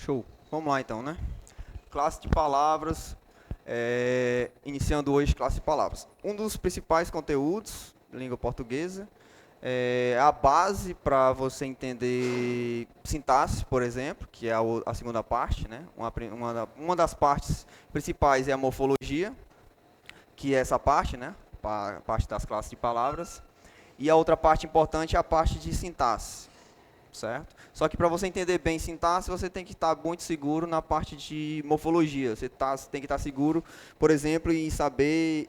Show. Vamos lá então, né? Classe de palavras, iniciando hoje classe de palavras. Um dos principais conteúdos da língua portuguesa é a base para você entender sintaxe, por exemplo, que é a segunda parte, né? Uma das partes principais é a morfologia, que é essa parte, né? A parte das classes de palavras. E a outra parte importante é a parte de sintaxe, certo? Só que para você entender bem sintaxe, você tem que estar muito seguro na parte de morfologia. Você tem que estar seguro, por exemplo, em saber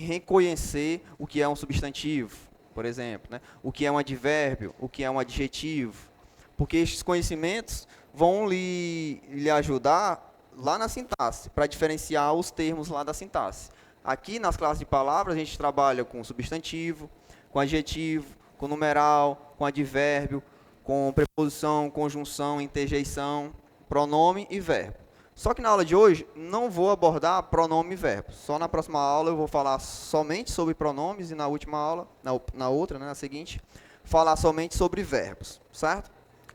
reconhecer o que é um substantivo, por exemplo, né? O que é um advérbio, o que é um adjetivo. Porque esses conhecimentos vão lhe ajudar lá na sintaxe, para diferenciar os termos lá da sintaxe. Aqui nas classes de palavras, a gente trabalha com substantivo, com adjetivo, com numeral, com advérbio, com preposição, conjunção, interjeição, pronome e verbo. Só que na aula de hoje não vou abordar pronome e verbo. Só na próxima aula eu vou falar somente sobre pronomes e na última aula, na outra, né, na seguinte, falar somente sobre verbos, certo?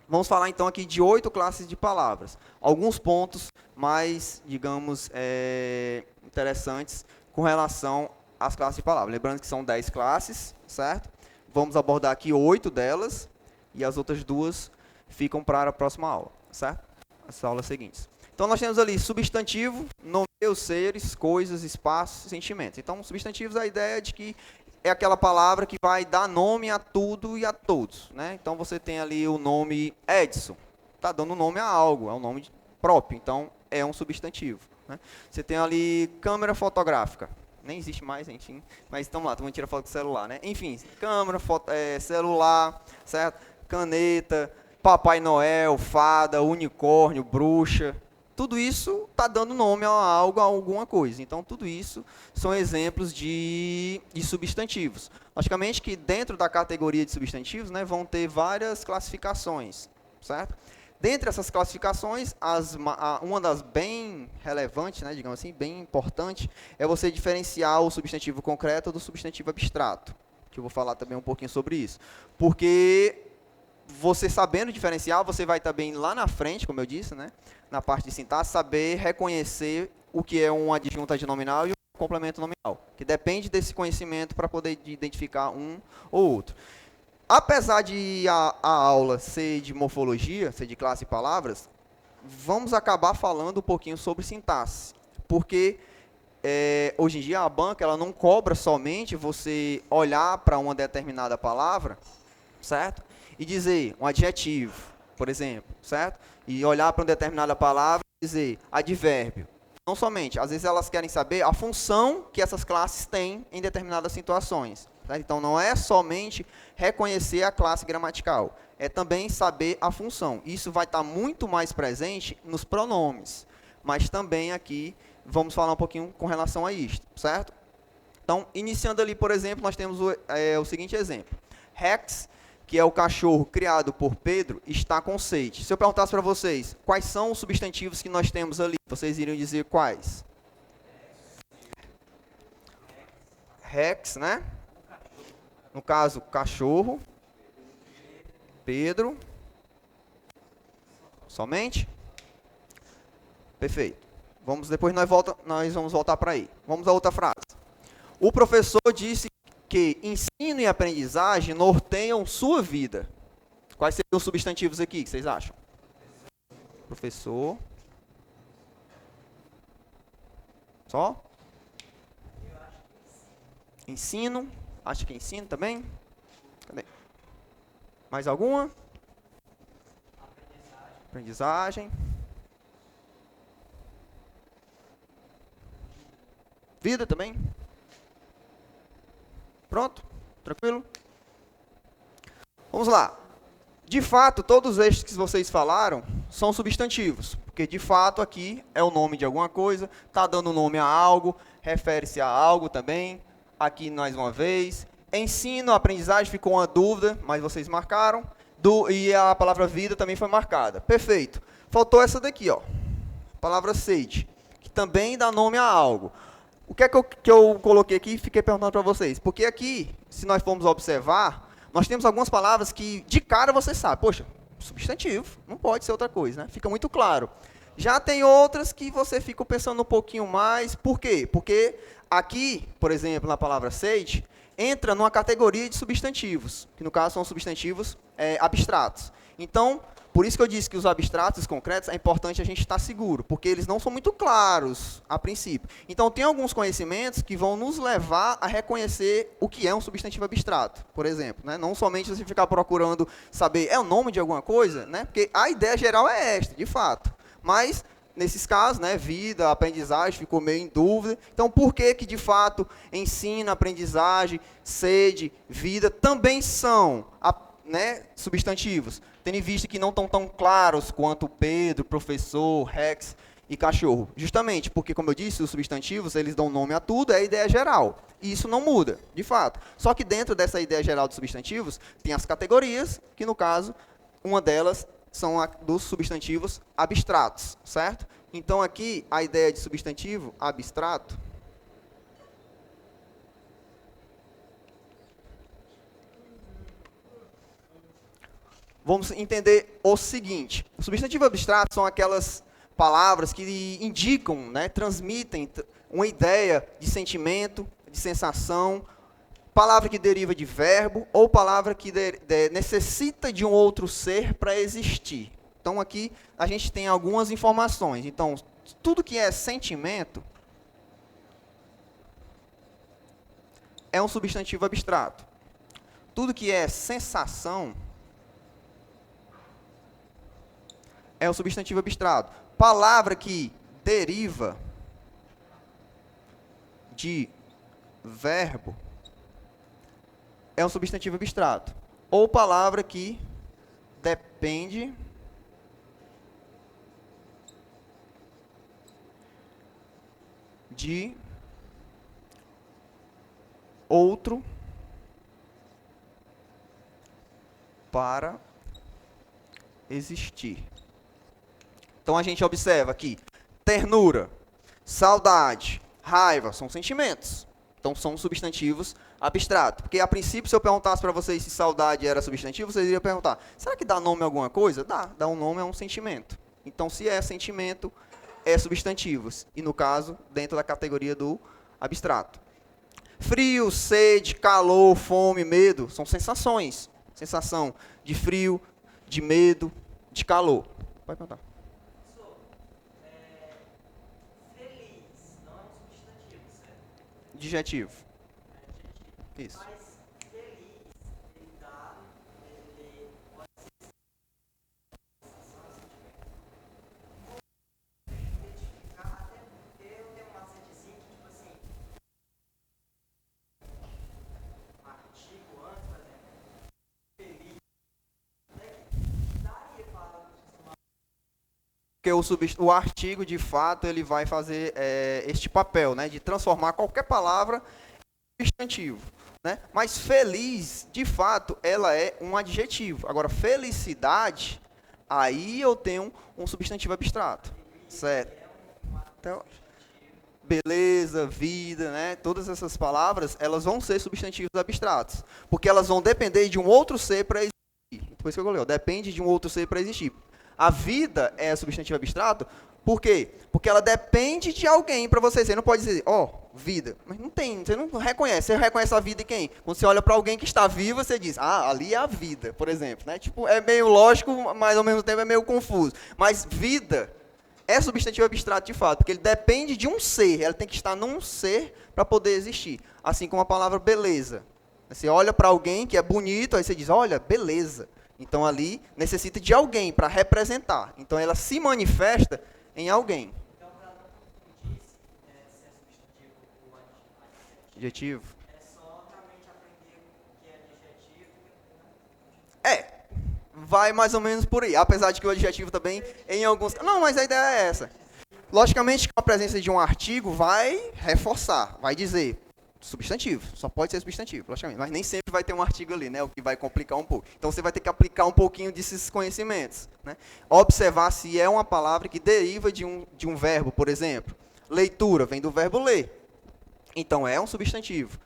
Vamos falar então aqui de 8 classes de palavras. Alguns pontos mais, digamos, interessantes com relação às classes de palavras. Lembrando que são 10 classes, certo? Vamos abordar aqui 8 delas. E as outras 2 ficam para a próxima aula, certo? As aulas seguintes. Então, nós temos ali substantivo, nomeia os seres, coisas, espaços, sentimentos. Então, substantivos, a ideia é de que é aquela palavra que vai dar nome a tudo e a todos, né? Então, você tem ali o nome Edson. Está dando nome a algo, é um nome próprio. Então, é um substantivo, né? Você tem ali câmera fotográfica. Nem existe mais, enfim. Mas, então, vamos tirar foto do celular, né? Enfim, câmera, celular, certo? Caneta, Papai Noel, fada, unicórnio, bruxa, tudo isso está dando nome a algo, a alguma coisa. Então, tudo isso são exemplos de substantivos. Logicamente que dentro da categoria de substantivos, né, vão ter várias classificações, certo? Dentre essas classificações, uma das bem relevantes, né, digamos assim, bem importante, é você diferenciar o substantivo concreto do substantivo abstrato, que eu vou falar também um pouquinho sobre isso. Porque você sabendo diferenciar, você vai também lá na frente, como eu disse, né, na parte de sintaxe, saber reconhecer o que é um adjunto adnominal e um complemento nominal, que depende desse conhecimento para poder identificar um ou outro. Apesar de a aula ser de morfologia, ser de classe e palavras, vamos acabar falando um pouquinho sobre sintaxe, porque hoje em dia a banca ela não cobra somente você olhar para uma determinada palavra, certo? E dizer um adjetivo, por exemplo, certo? E olhar para uma determinada palavra e dizer advérbio. Não somente, às vezes elas querem saber a função que essas classes têm em determinadas situações. Certo? Então, não é somente reconhecer a classe gramatical, é também saber a função. Isso vai estar muito mais presente nos pronomes, mas também aqui vamos falar um pouquinho com relação a isto, certo? Então, iniciando ali, por exemplo, nós temos o seguinte exemplo. Rex, que é o cachorro criado por Pedro, está com sede. Se eu perguntasse para vocês, quais são os substantivos que nós temos ali? Vocês iriam dizer quais? Rex, né? No caso, cachorro. Pedro. Somente? Perfeito. Depois nós vamos voltar para aí. Vamos a outra frase. O professor disse que ensino e aprendizagem norteiam sua vida. Quais seriam os substantivos aqui que vocês acham? Professor. Só? Ensino. Acho que ensino também. Cadê? Mais alguma? Aprendizagem. Vida também. Pronto? Tranquilo? Vamos lá. De fato, todos estes que vocês falaram são substantivos, porque de fato aqui é o nome de alguma coisa, está dando nome a algo, refere-se a algo também. Aqui, mais uma vez. Ensino, aprendizagem, ficou uma dúvida, mas vocês marcaram. E a palavra vida também foi marcada. Perfeito. Faltou essa daqui, ó. A palavra sede, que também dá nome a algo. O que é que eu coloquei aqui e fiquei perguntando para vocês? Porque aqui, se nós formos observar, nós temos algumas palavras que de cara você sabe. Poxa, substantivo, não pode ser outra coisa, né? Fica muito claro. Já tem outras que você fica pensando um pouquinho mais. Por quê? Porque aqui, por exemplo, na palavra sage, entra numa categoria de substantivos, que no caso são substantivos abstratos. Então, por isso que eu disse que os abstratos e os concretos é importante a gente estar seguro, porque eles não são muito claros a princípio. Então, tem alguns conhecimentos que vão nos levar a reconhecer o que é um substantivo abstrato, por exemplo. Né? Não somente você ficar procurando saber, é o nome de alguma coisa, né? Porque a ideia geral é esta, de fato. Mas, nesses casos, né, vida, aprendizagem, ficou meio em dúvida. Então, por que que, de fato, ensino, aprendizagem, sede, vida, também são substantivos? Tendo em vista que não estão tão claros quanto Pedro, professor, Rex e cachorro. Justamente porque, como eu disse, os substantivos, eles dão nome a tudo, é a ideia geral. E isso não muda, de fato. Só que dentro dessa ideia geral dos substantivos, tem as categorias, que, no caso, uma delas são dos substantivos abstratos, certo? Então, aqui, a ideia de substantivo abstrato vamos entender o seguinte. O substantivo abstrato são aquelas palavras que indicam, né, transmitem uma ideia de sentimento, de sensação, palavra que deriva de verbo ou palavra que necessita de um outro ser para existir. Então, aqui a gente tem algumas informações. Então, tudo que é sentimento é um substantivo abstrato. Tudo que é sensação é um substantivo abstrato. Palavra que deriva de verbo é um substantivo abstrato. Ou palavra que depende de outro para existir. Então a gente observa aqui, ternura, saudade, raiva, são sentimentos. Então são substantivos abstratos. Porque a princípio, se eu perguntasse para vocês se saudade era substantivo, vocês iriam perguntar, será que dá nome a alguma coisa? Dá um nome a um sentimento. Então se é sentimento, é substantivos. E no caso, dentro da categoria do abstrato. Frio, sede, calor, fome, medo, são sensações. Sensação de frio, de medo, de calor. Pode perguntar. Adjetivo. Isso. Mas feliz, ele dá, ele pode ser identificar, até porque eu tenho uma setezinha que, tipo assim, artigo antes, por exemplo, feliz, daria para porque o artigo, de fato, ele vai fazer este papel, né, de transformar qualquer palavra em substantivo. Né? Mas feliz, de fato, ela é um adjetivo. Agora, felicidade, aí eu tenho um substantivo abstrato. Certo? Então, beleza, vida, né? Todas essas palavras, elas vão ser substantivos abstratos. Porque elas vão depender de um outro ser para existir. Por isso que eu falei, depende de um outro ser para existir. A vida é substantivo abstrato, por quê? Porque ela depende de alguém para você. Você não pode dizer, vida. Mas não tem, você não reconhece. Você reconhece a vida em quem? Quando você olha para alguém que está vivo, você diz, ali é a vida, por exemplo. Né? Tipo, é meio lógico, mas ao mesmo tempo é meio confuso. Mas vida é substantivo abstrato de fato, porque ele depende de um ser. Ela tem que estar num ser para poder existir. Assim como a palavra beleza. Você olha para alguém que é bonito, aí você diz, olha, beleza. Então ali necessita de alguém para representar. Então ela se manifesta em alguém. Então, para não confundir se é substantivo ou adjetivo, é só realmente aprender o que é adjetivo. Vai mais ou menos por aí. Apesar de que o adjetivo também, em alguns... Não, mas a ideia é essa. Logicamente que a presença de um artigo vai reforçar, vai dizer substantivo, só pode ser substantivo, logicamente, mas nem sempre vai ter um artigo ali, né, o que vai complicar um pouco. Então você vai ter que aplicar um pouquinho desses conhecimentos, né? Observar se é uma palavra que deriva de um verbo, por exemplo. Leitura vem do verbo ler, então é um substantivo.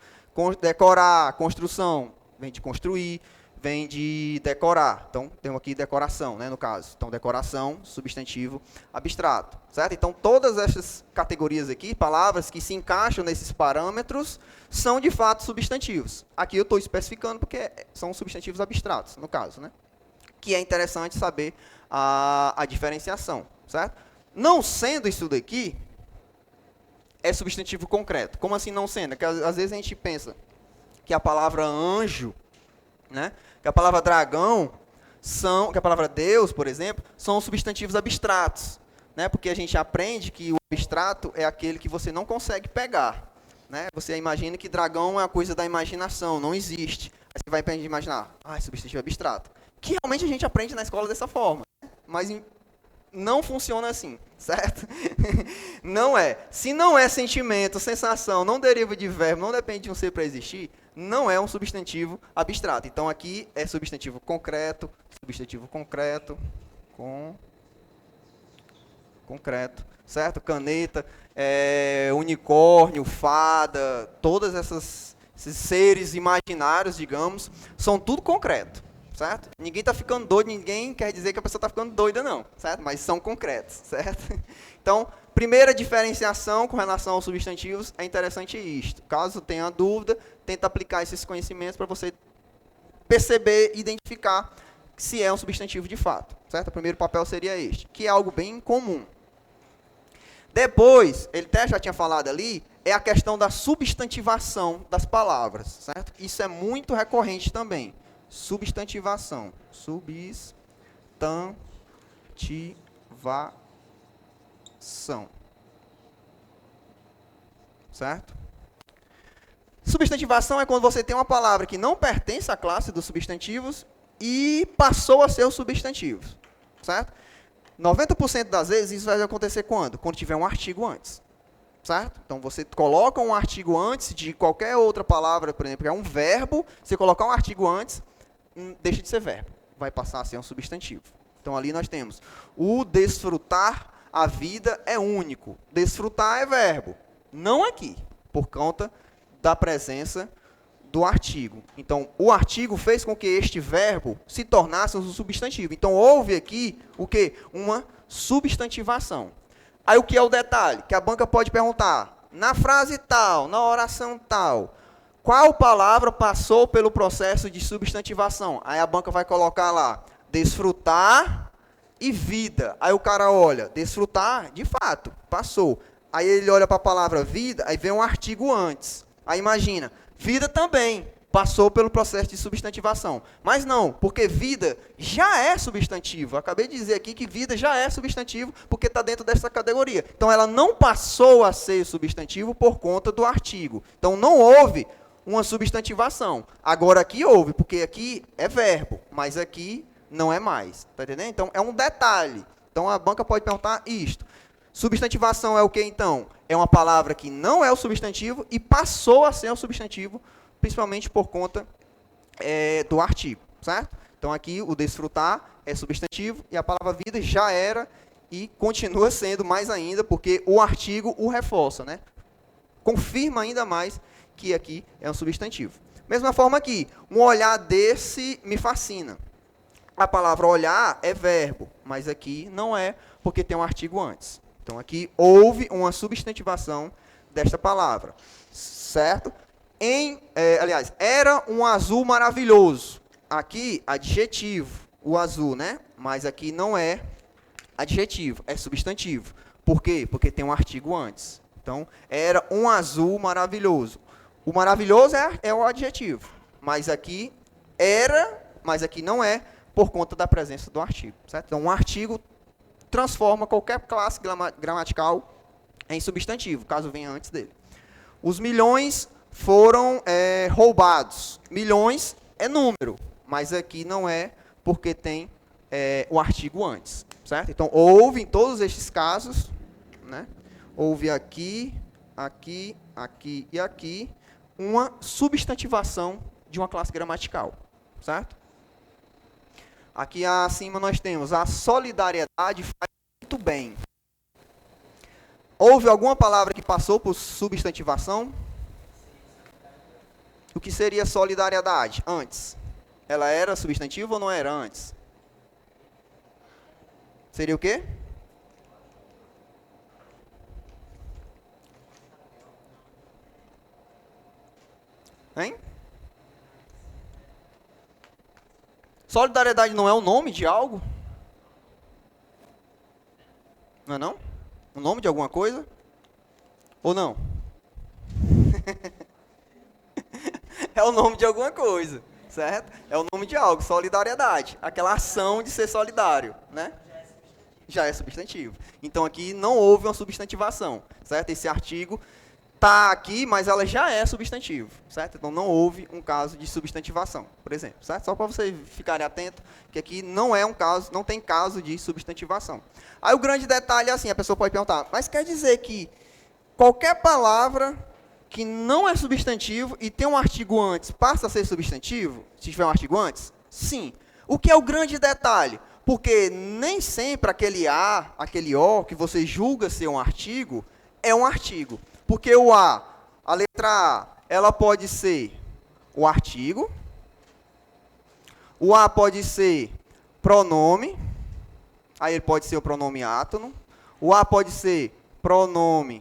Decorar, construção, vem de construir. vem de decorar. Então, temos aqui decoração, né, no caso. Então, decoração, substantivo abstrato, certo? Então, todas essas categorias aqui, palavras que se encaixam nesses parâmetros, são de fato substantivos. Aqui eu estou especificando porque são substantivos abstratos, no caso, né? Que é interessante saber a diferenciação, certo? Não sendo isso daqui, é substantivo concreto. Como assim não sendo? Porque às vezes a gente pensa que a palavra anjo, né, que a palavra dragão, que a palavra Deus, por exemplo, são substantivos abstratos, né, porque a gente aprende que o abstrato é aquele que você não consegue pegar. Né? Você imagina que dragão é uma coisa da imaginação, não existe. Aí você vai imaginar, é substantivo abstrato. Que realmente a gente aprende na escola dessa forma, mas não funciona assim, certo? Não é. Se não é sentimento, sensação, não deriva de verbo, não depende de um ser para existir, não é um substantivo abstrato. Então, aqui é substantivo concreto, certo? Caneta, unicórnio, fada, todas esses seres imaginários, digamos, são tudo concreto. Certo? Ninguém está ficando doido, ninguém quer dizer que a pessoa está ficando doida, não. Certo? Mas são concretos. Certo? Então, primeira diferenciação com relação aos substantivos é interessante isto. Caso tenha dúvida, tenta aplicar esses conhecimentos para você perceber, identificar se é um substantivo de fato. Certo? O primeiro papel seria este, que é algo bem comum. Depois, ele até já tinha falado ali, é a questão da substantivação das palavras. Certo? Isso é muito recorrente também. Substantivação. Certo? Substantivação é quando você tem uma palavra que não pertence à classe dos substantivos e passou a ser os substantivos. Certo? 90% das vezes isso vai acontecer quando? Quando tiver um artigo antes. Certo? Então, você coloca um artigo antes de qualquer outra palavra, por exemplo, que é um verbo, você colocar um artigo antes, deixa de ser verbo, vai passar a ser um substantivo. Então, ali nós temos o desfrutar a vida é único. Desfrutar é verbo. Não aqui, por conta da presença do artigo. Então, o artigo fez com que este verbo se tornasse um substantivo. Então, houve aqui o quê? Uma substantivação. Aí, o que é o detalhe? Que a banca pode perguntar, na frase tal, na oração tal, qual palavra passou pelo processo de substantivação? Aí a banca vai colocar lá, desfrutar e vida. Aí o cara olha, desfrutar, de fato, passou. Aí ele olha para a palavra vida, aí vem um artigo antes. Aí imagina, vida também passou pelo processo de substantivação. Mas não, porque vida já é substantivo. Eu acabei de dizer aqui que vida já é substantivo, porque está dentro dessa categoria. Então ela não passou a ser substantivo por conta do artigo. Então não houve uma substantivação. Agora aqui houve, porque aqui é verbo, mas aqui não é mais. Tá entendendo? Então é um detalhe. Então a banca pode perguntar isto. Substantivação é o que então? É uma palavra que não é o substantivo e passou a ser o substantivo, principalmente por conta do artigo, certo? Então aqui o desfrutar é substantivo e a palavra vida já era e continua sendo mais ainda, porque o artigo o reforça, né? Confirma ainda mais que aqui é um substantivo. Mesma forma aqui, um olhar desse me fascina. A palavra olhar é verbo, mas aqui não é, porque tem um artigo antes. Então aqui houve uma substantivação desta palavra, certo? Aliás, era um azul maravilhoso. Aqui, adjetivo, o azul, né? Mas aqui não é adjetivo, é substantivo. Por quê? Porque tem um artigo antes. Então, era um azul maravilhoso. O maravilhoso é o adjetivo. Mas aqui mas aqui não é, por conta da presença do artigo. Certo? Então, um artigo transforma qualquer classe gramatical em substantivo, caso venha antes dele. Os milhões foram roubados. Milhões é número, mas aqui não é porque tem o artigo antes. Certo? Então, houve em todos estes casos, né, houve aqui, aqui, aqui e aqui, uma substantivação de uma classe gramatical. Certo? Aqui acima nós temos a solidariedade faz muito bem. Houve alguma palavra que passou por substantivação? O que seria solidariedade? Antes. Ela era substantivo ou não era antes? Seria o quê? Hein? Solidariedade não é o nome de algo? Não é não? O nome de alguma coisa? Ou não? É o nome de alguma coisa, certo? É o nome de algo, solidariedade. Aquela ação de ser solidário, né? Já é substantivo. Então aqui não houve uma substantivação, certo? Esse artigo está aqui, mas ela já é substantivo, certo? Então não houve um caso de substantivação, por exemplo, certo? Só para vocês ficarem atentos que aqui não é um caso, não tem caso de substantivação. Aí o grande detalhe é assim, a pessoa pode perguntar, mas quer dizer que qualquer palavra que não é substantivo e tem um artigo antes passa a ser substantivo, se tiver um artigo antes? Sim. O que é o grande detalhe? Porque nem sempre aquele A, aquele O, que você julga ser um artigo, é um artigo. Porque a letra A, ela pode ser o artigo, o A pode ser pronome, aí ele pode ser o pronome átono, o A pode ser pronome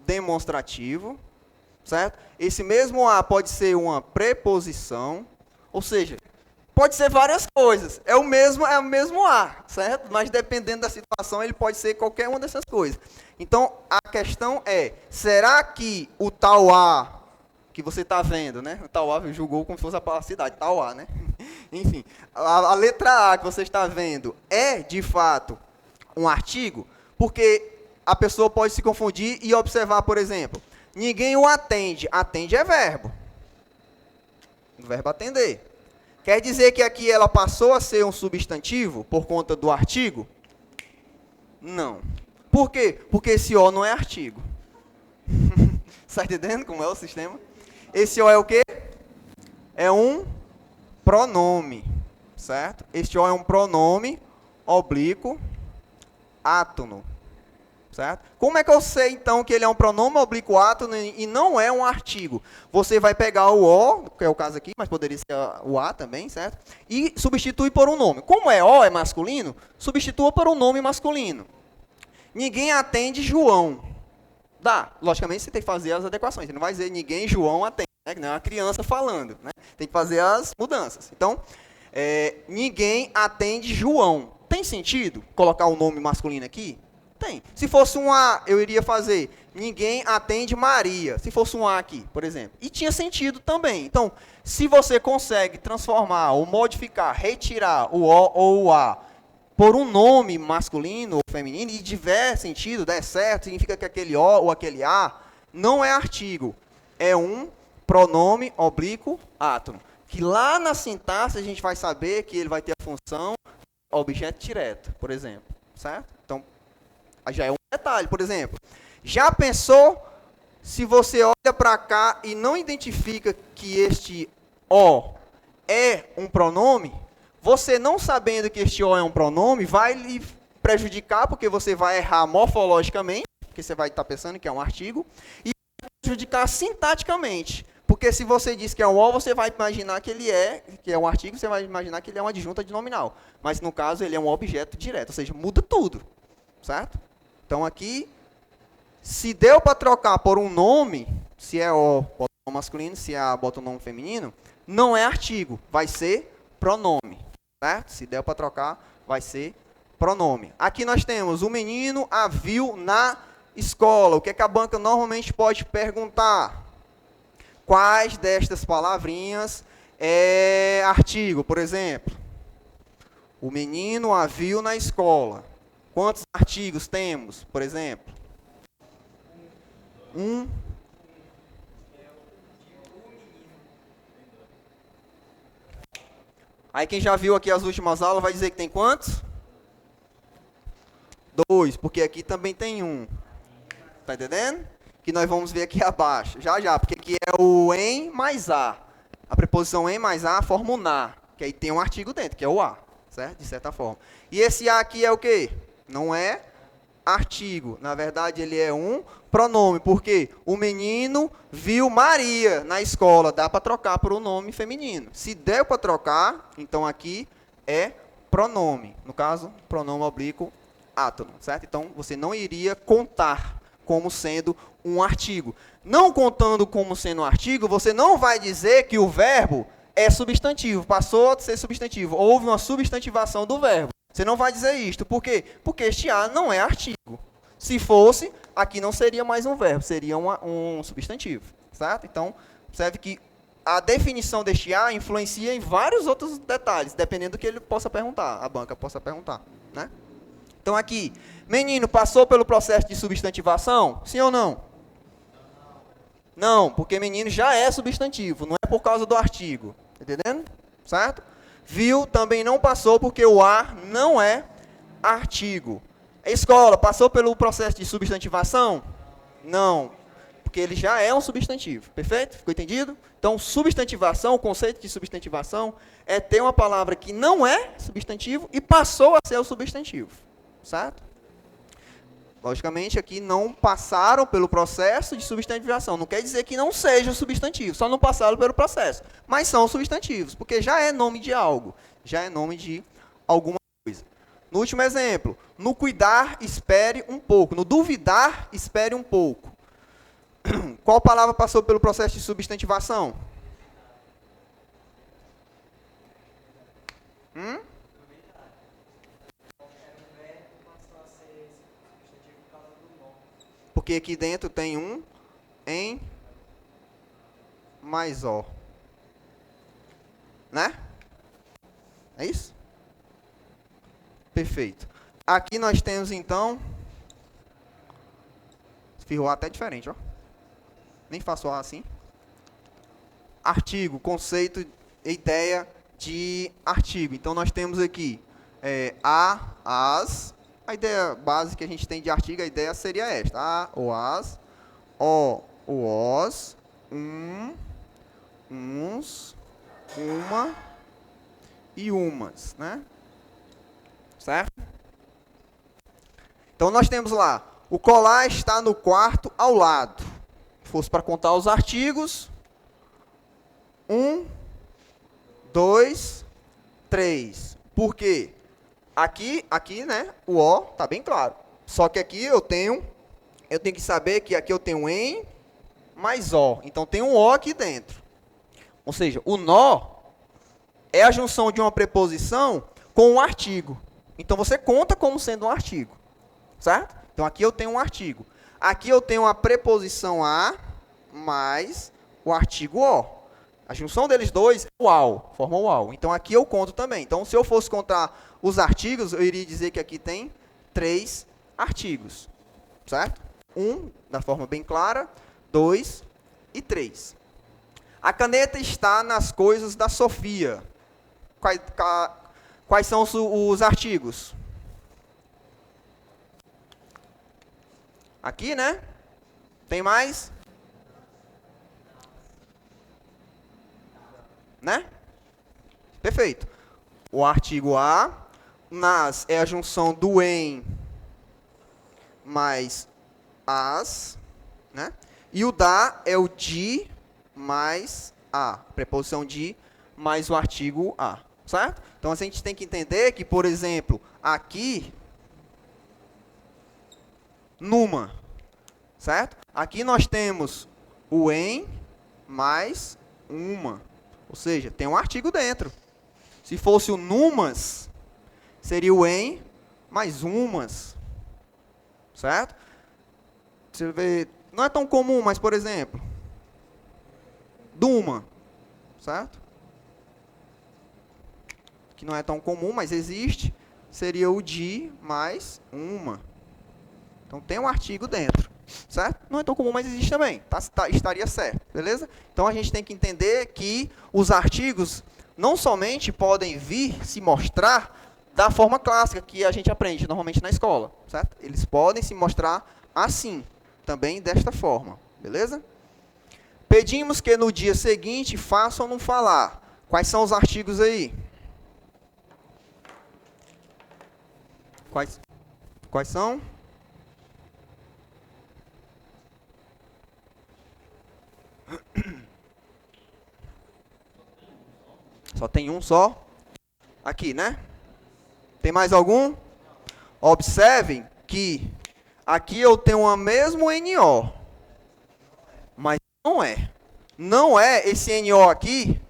demonstrativo, certo? Esse mesmo A pode ser uma preposição, ou seja, pode ser várias coisas, é o mesmo A, certo? Mas dependendo da situação, ele pode ser qualquer uma dessas coisas. Então, a questão é, será que o tal A, que você está vendo, né? O tal A julgou como se fosse a cidade, tal A, né? Enfim, a letra A que você está vendo é, de fato, um artigo? Porque a pessoa pode se confundir e observar, por exemplo, ninguém o atende. Atende é verbo. O verbo atender. Quer dizer que aqui ela passou a ser um substantivo por conta do artigo? Não. Por quê? Porque esse O não é artigo. Está entendendo como é o sistema? Esse O é o quê? É um pronome, certo? Este O é um pronome oblíquo átono, certo? Como é que eu sei, então, que ele é um pronome oblíquo átono e não é um artigo? Você vai pegar o O, que é o caso aqui, mas poderia ser o A também, certo? E substitui por um nome. Como é O, é masculino, substitua por um nome masculino. Ninguém atende João. Dá. Logicamente, você tem que fazer as adequações. Você não vai dizer ninguém João atende, né? Que não é uma criança falando, né? Tem que fazer as mudanças. Então, ninguém atende João. Tem sentido colocar o nome masculino aqui? Tem. Se fosse um A, eu iria fazer ninguém atende Maria. Se fosse um A aqui, por exemplo. E tinha sentido também. Então, se você consegue transformar ou modificar, retirar o O ou o A por um nome masculino ou feminino, e tiver sentido, der certo, significa que aquele O ou aquele A não é artigo. É um pronome oblíquo átono. Que lá na sintaxe a gente vai saber que ele vai ter a função objeto direto, por exemplo. Certo? Então, já é um detalhe. Por exemplo, já pensou se você olha para cá e não identifica que este O é um pronome? Você não sabendo que este O é um pronome, vai lhe prejudicar, porque você vai errar morfologicamente, porque você vai estar pensando que é um artigo, e vai prejudicar sintaticamente. Porque se você diz que é um O, você vai imaginar que ele que é um artigo, você vai imaginar que ele é uma adjunta de nominal. Mas no caso, ele é um objeto direto, ou seja, muda tudo. Certo? Então aqui, se deu para trocar por um nome, se é O, bota o nome masculino, se é A, bota o nome feminino, não é artigo, vai ser pronome. Certo? Se der para trocar, vai ser pronome. Aqui nós temos o menino a viu na escola. O que é que a banca normalmente pode perguntar? Quais destas palavrinhas é artigo? Por exemplo, o menino a viu na escola. Quantos artigos temos, por exemplo? Um. Aí quem já viu aqui as últimas aulas vai dizer que tem quantos? 2, porque aqui também tem um. Tá entendendo? Que nós vamos ver aqui abaixo. Já, porque aqui é o em mais a. A preposição em mais a forma o na, que aí tem um artigo dentro, que é o a, certo? De certa forma. E esse a aqui é o quê? Não é artigo. Na verdade, ele é um pronome, porque o menino viu Maria na escola. Dá para trocar por um nome feminino. Se der para trocar, então aqui é pronome. No caso, pronome oblíquo átono, certo? Então, você não iria contar como sendo um artigo. Não contando como sendo um artigo, você não vai dizer que o verbo é substantivo, passou a ser substantivo. Houve uma substantivação do verbo. Você não vai dizer isto. Por quê? Porque este A não é artigo. Se fosse, aqui não seria mais um verbo, seria um substantivo, certo? Então, observe que a definição deste A influencia em vários outros detalhes, dependendo do que ele possa perguntar, a banca possa perguntar, né? Então, aqui, menino passou pelo processo de substantivação? Sim ou não? Não, porque menino já é substantivo, não é por causa do artigo. Entendendo? Certo? Viu também não passou porque o A não é artigo. A escola passou pelo processo de substantivação? Não, porque ele já é um substantivo. Perfeito? Ficou entendido? Então, substantivação, o conceito de substantivação é ter uma palavra que não é substantivo e passou a ser o substantivo. Certo? Logicamente, aqui não passaram pelo processo de substantivação. Não quer dizer que não sejam substantivos, só não passaram pelo processo. Mas são substantivos, porque já é nome de algo, já é nome de alguma coisa. No último exemplo, no cuidar, espere um pouco. No duvidar, espere um pouco. Qual palavra passou pelo processo de substantivação? Porque aqui dentro tem um em mais ó. Né? É isso? Perfeito. Aqui nós temos, então... Esfirroar até diferente, ó. Nem faço A assim. Artigo, conceito, ideia de artigo. Então, nós temos aqui a, as... A ideia básica que a gente tem de artigo, a ideia seria esta. A, o, as, o, os, uns, uma e umas, né? Certo? Então, nós temos lá, o colar está no quarto ao lado. Se fosse para contar os artigos, 1, 2, 3. Por quê? Aqui, né, o O está bem claro. Só que aqui eu tenho que saber que aqui eu tenho em mais O. Então, tem um O aqui dentro. Ou seja, o nó é a junção de uma preposição com um artigo. Então, você conta como sendo um artigo. Certo? Então, aqui eu tenho um artigo. Aqui eu tenho a preposição a mais o artigo o. A junção deles dois é o ao, forma o ao. Então, aqui eu conto também. Então, se eu fosse contar os artigos, eu iria dizer que aqui tem 3 artigos. Certo? 1, da forma bem clara, 2 e 3. A caneta está nas coisas da Sofia. Quais são os artigos? Aqui, né? Tem mais? Né? Perfeito. O artigo a, nas é a junção do em mais as, né? E o da é o de mais a, preposição de mais o artigo a, certo? Então a gente tem que entender que, por exemplo, aqui numa, certo? Aqui nós temos o em mais uma, ou seja, tem um artigo dentro. Se fosse o numas, seria o em mais umas, certo? Você vê, não é tão comum, mas, por exemplo, duma, certo? Que não é tão comum, mas existe, seria o de mais uma. Então, tem um artigo dentro, certo? Não é tão comum, mas existe também. Estaria certo, beleza? Então, a gente tem que entender que os artigos não somente podem vir se mostrar da forma clássica que a gente aprende normalmente na escola, certo? Eles podem se mostrar assim, também desta forma, beleza? Pedimos que no dia seguinte façam ou não falar. Quais são os artigos aí? Quais são? Só tem um só. Aqui, né? Tem mais algum? Observem que aqui eu tenho o mesmo NO. Mas não é. Não é esse NO aqui.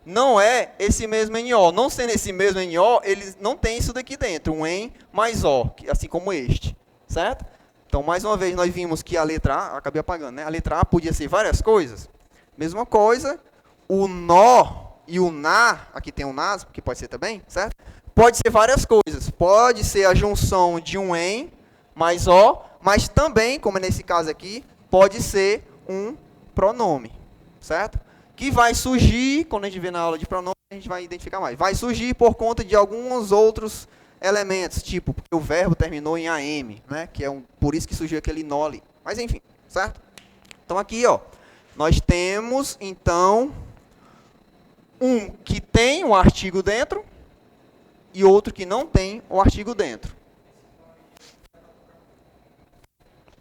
Não é esse mesmo NO. Não sendo esse mesmo NO, ele não tem isso daqui dentro. Um EN mais O. Assim como este. Certo? Então, mais uma vez, nós vimos que a letra A, acabei apagando, né? A letra A podia ser várias coisas. Mesma coisa, o nó e o na, aqui tem um nas, que pode ser também, certo? Pode ser várias coisas. Pode ser a junção de um em mais o, mas também, como é nesse caso aqui, pode ser um pronome, certo? Que vai surgir, quando a gente vê na aula de pronome, a gente vai identificar mais. Vai surgir por conta de alguns outros elementos, tipo, porque o verbo terminou em AM, né? Que é por isso que surgiu aquele nó ali. Mas enfim, certo? Então aqui, ó, nós temos, então, um que tem o artigo dentro e outro que não tem o artigo dentro.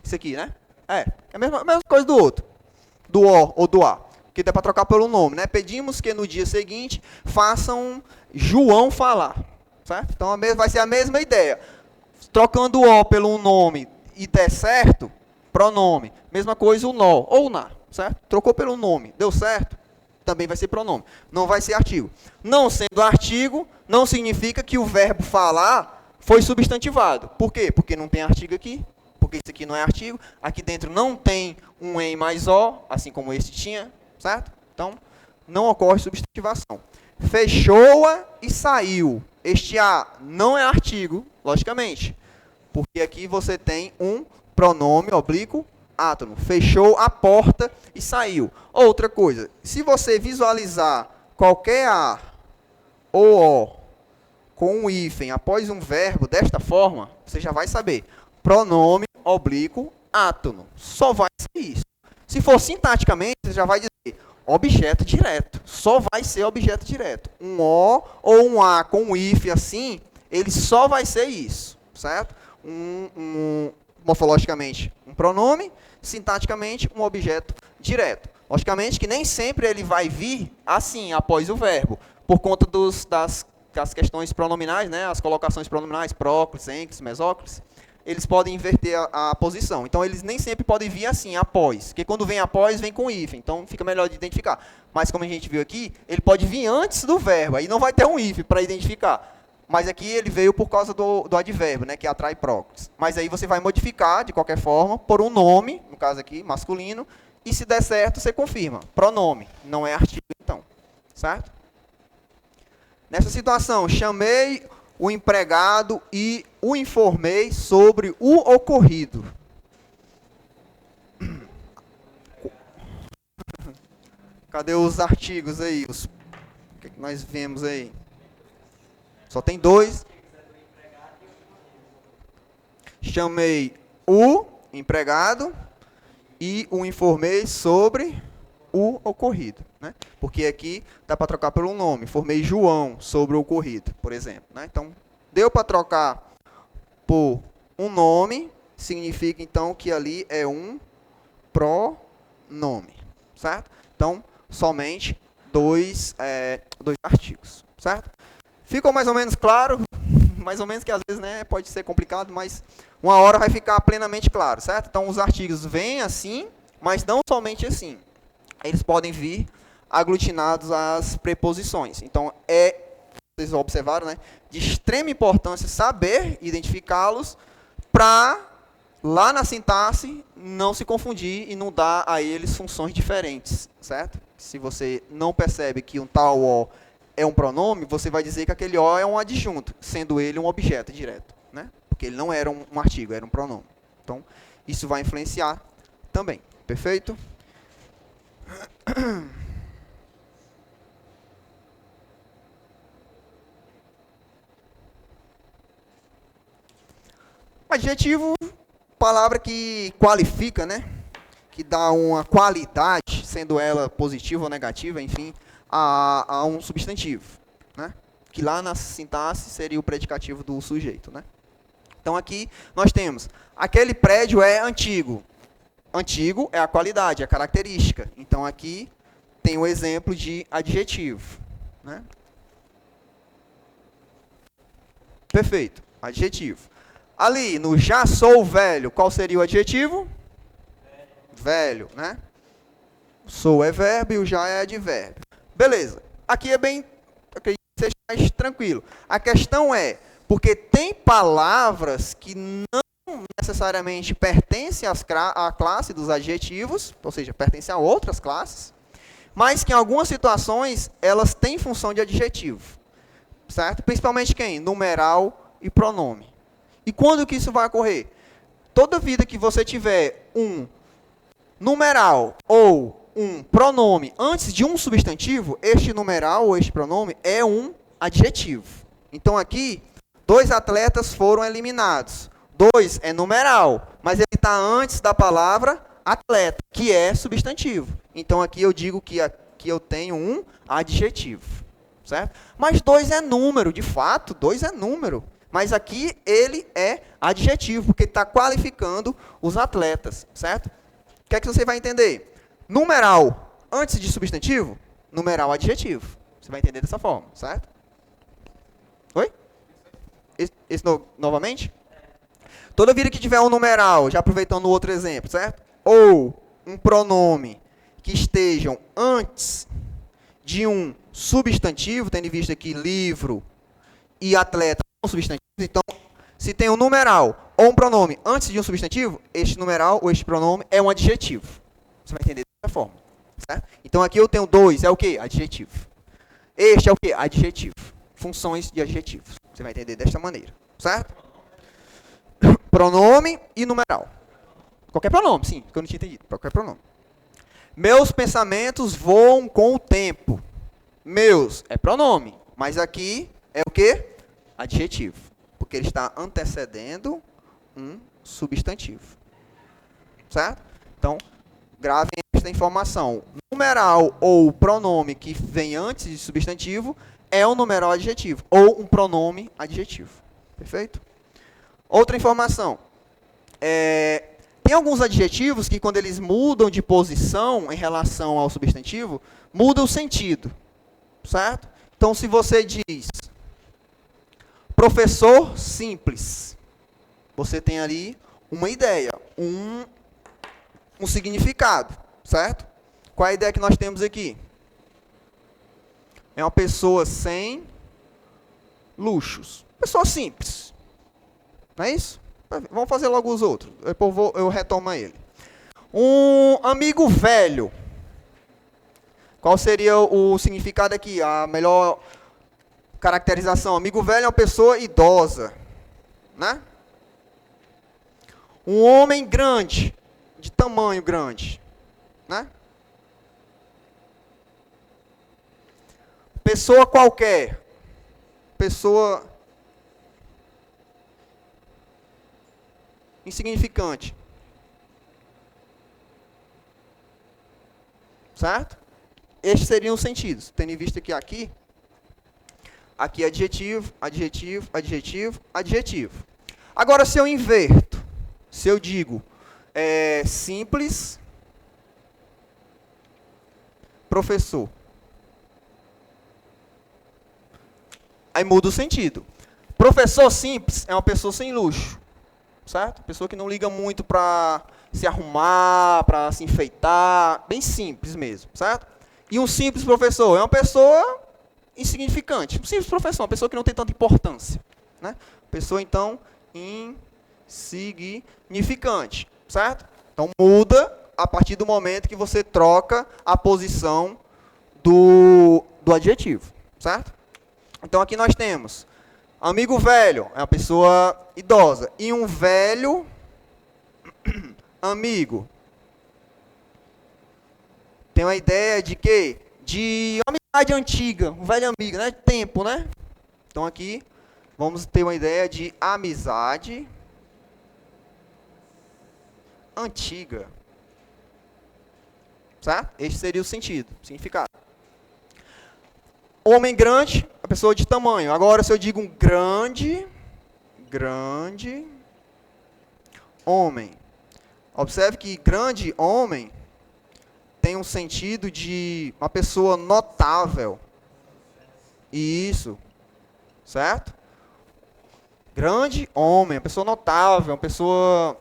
Isso aqui, né? É a mesma coisa do outro, do O ou do A, que dá para trocar pelo nome, né? Pedimos que no dia seguinte façam João falar, certo? Então vai ser a mesma ideia. Trocando o O pelo nome e der certo, pronome. Mesma coisa o nó ou o na, certo? Trocou pelo nome, deu certo, também vai ser pronome. Não vai ser artigo. Não sendo artigo, não significa que o verbo falar foi substantivado. Por quê? Porque não tem artigo aqui. Porque isso aqui não é artigo. Aqui dentro não tem um em mais o, assim como esse tinha, certo? Então, não ocorre substantivação. Fechou-a e saiu. Este a não é artigo, logicamente. Porque aqui você tem um pronome oblíquo átono. Fechou a porta e saiu. Outra coisa, se você visualizar qualquer A ou O com um hífen após um verbo desta forma, você já vai saber. Pronome oblíquo átono. Só vai ser isso. Se for sintaticamente, você já vai dizer objeto direto. Só vai ser objeto direto. Um O ou um A com um hífen assim, ele só vai ser isso. Certo? Morfologicamente, um pronome. Sintaticamente, um objeto direto. Logicamente que nem sempre ele vai vir assim, após o verbo, por conta das questões pronominais, né? As colocações pronominais, próclise, ênclise, mesóclise, eles podem inverter a posição. Então, eles nem sempre podem vir assim, após. Porque quando vem após, vem com hífen. Então, fica melhor de identificar. Mas, como a gente viu aqui, ele pode vir antes do verbo. Aí não vai ter um hífen para identificar. Mas aqui ele veio por causa do advérbio, né, que atrai próclise. Mas aí você vai modificar, de qualquer forma, por um nome, no caso aqui, masculino, e se der certo, você confirma. Pronome, não é artigo, então. Certo? Nessa situação, chamei o empregado e o informei sobre o ocorrido. Cadê os artigos aí? O que nós vemos aí? Só tem dois. Chamei o empregado e o informei sobre o ocorrido, né? Porque aqui dá para trocar pelo nome. Informei João sobre o ocorrido, por exemplo, né? Então, deu para trocar por um nome, significa então que ali é um pronome, certo? Então, somente dois artigos, certo? Ficou mais ou menos claro? Mais ou menos que às vezes, né, pode ser complicado, mas uma hora vai ficar plenamente claro, certo? Então, os artigos vêm assim, mas não somente assim. Eles podem vir aglutinados às preposições. Então, vocês observaram, né, de extrema importância saber identificá-los para, lá na sintaxe, não se confundir e não dar a eles funções diferentes, certo? Se você não percebe que um tal O é um pronome, você vai dizer que aquele O é um adjunto, sendo ele um objeto direto, né? Porque ele não era um artigo, era um pronome. Então, isso vai influenciar também. Perfeito? Adjetivo, palavra que qualifica, né? Que dá uma qualidade, sendo ela positiva ou negativa, enfim, a um substantivo, né? Que lá na sintaxe seria o predicativo do sujeito, né? Então aqui nós temos, aquele prédio é antigo. Antigo é a qualidade, a característica. Então, aqui tem o exemplo de adjetivo. Né? Perfeito, adjetivo. Ali, no já sou velho, qual seria o adjetivo? Velho, né? Sou é verbo e o já é advérbio. Beleza. Aqui é bem, acredito que seja mais tranquilo. A questão é, porque tem palavras que não necessariamente pertencem à classe dos adjetivos, ou seja, pertencem a outras classes, mas que em algumas situações elas têm função de adjetivo. Certo? Principalmente quem? Numeral e pronome. E quando que isso vai ocorrer? Toda vida que você tiver um numeral ou um pronome antes de um substantivo, este numeral ou este pronome é um adjetivo. Então aqui, 2 atletas foram eliminados. 2 é numeral, mas ele está antes da palavra atleta, que é substantivo. Então aqui eu digo que aqui eu tenho um adjetivo. Certo? Mas 2 é número, de fato, 2 é número. Mas aqui ele é adjetivo, porque está qualificando os atletas. Certo? O que é que você vai entender? Numeral antes de substantivo, numeral adjetivo. Você vai entender dessa forma, certo? Oi? Esse novamente? Toda vida que tiver um numeral, já aproveitando o outro exemplo, certo? Ou um pronome que estejam antes de um substantivo, tendo em vista aqui livro e atleta são substantivos, então, se tem um numeral ou um pronome antes de um substantivo, este numeral ou este pronome é um adjetivo. Você vai entender dessa forma. Certo? Então, aqui eu tenho 2, é o quê? Adjetivo. Este é o quê? Adjetivo. Funções de adjetivos. Você vai entender desta maneira. Certo? Pronome e numeral. Qualquer pronome, sim, que eu não tinha entendido. Qualquer pronome. Meus pensamentos voam com o tempo. Meus é pronome, mas aqui é o quê? Adjetivo. Porque ele está antecedendo um substantivo. Certo? Então, gravem esta informação. Numeral ou pronome que vem antes de substantivo é um numeral adjetivo, ou um pronome adjetivo. Perfeito? Outra informação. Tem alguns adjetivos que, quando eles mudam de posição em relação ao substantivo, muda o sentido. Certo? Então, se você diz professor simples, você tem ali uma ideia, um significado. Certo? Qual é a ideia que nós temos aqui? É uma pessoa sem luxos. Pessoa simples. Não é isso? Vamos fazer logo os outros. Depois eu retomo ele. Um amigo velho. Qual seria o significado aqui? A melhor caracterização. Amigo velho é uma pessoa idosa. Né? Um homem grande. De tamanho grande. Né? Pessoa qualquer. Pessoa insignificante. Certo? Estes seriam os sentidos. Tendo em vista que aqui adjetivo, adjetivo, adjetivo, adjetivo. Agora, se eu inverto, se eu digo simples, professor. Aí muda o sentido. Professor simples é uma pessoa sem luxo. Certo? Pessoa que não liga muito para se arrumar, para se enfeitar, bem simples mesmo, certo? E um simples professor é uma pessoa insignificante. Um simples professor, uma pessoa que não tem tanta importância, né? Pessoa, então, insignificante, certo? Então, muda a partir do momento que você troca a posição do adjetivo, certo? Então, aqui nós temos amigo velho, é uma pessoa idosa. E um velho amigo. Tem uma ideia de quê? De amizade antiga, um velho amigo, né? Tempo, né? Então aqui vamos ter uma ideia de amizade antiga. Certo? Este seria o sentido, o significado. Homem grande, a pessoa de tamanho. Agora, se eu digo um grande homem. Observe que grande homem tem um sentido de uma pessoa notável. Isso, certo? Grande homem, uma pessoa notável, uma pessoa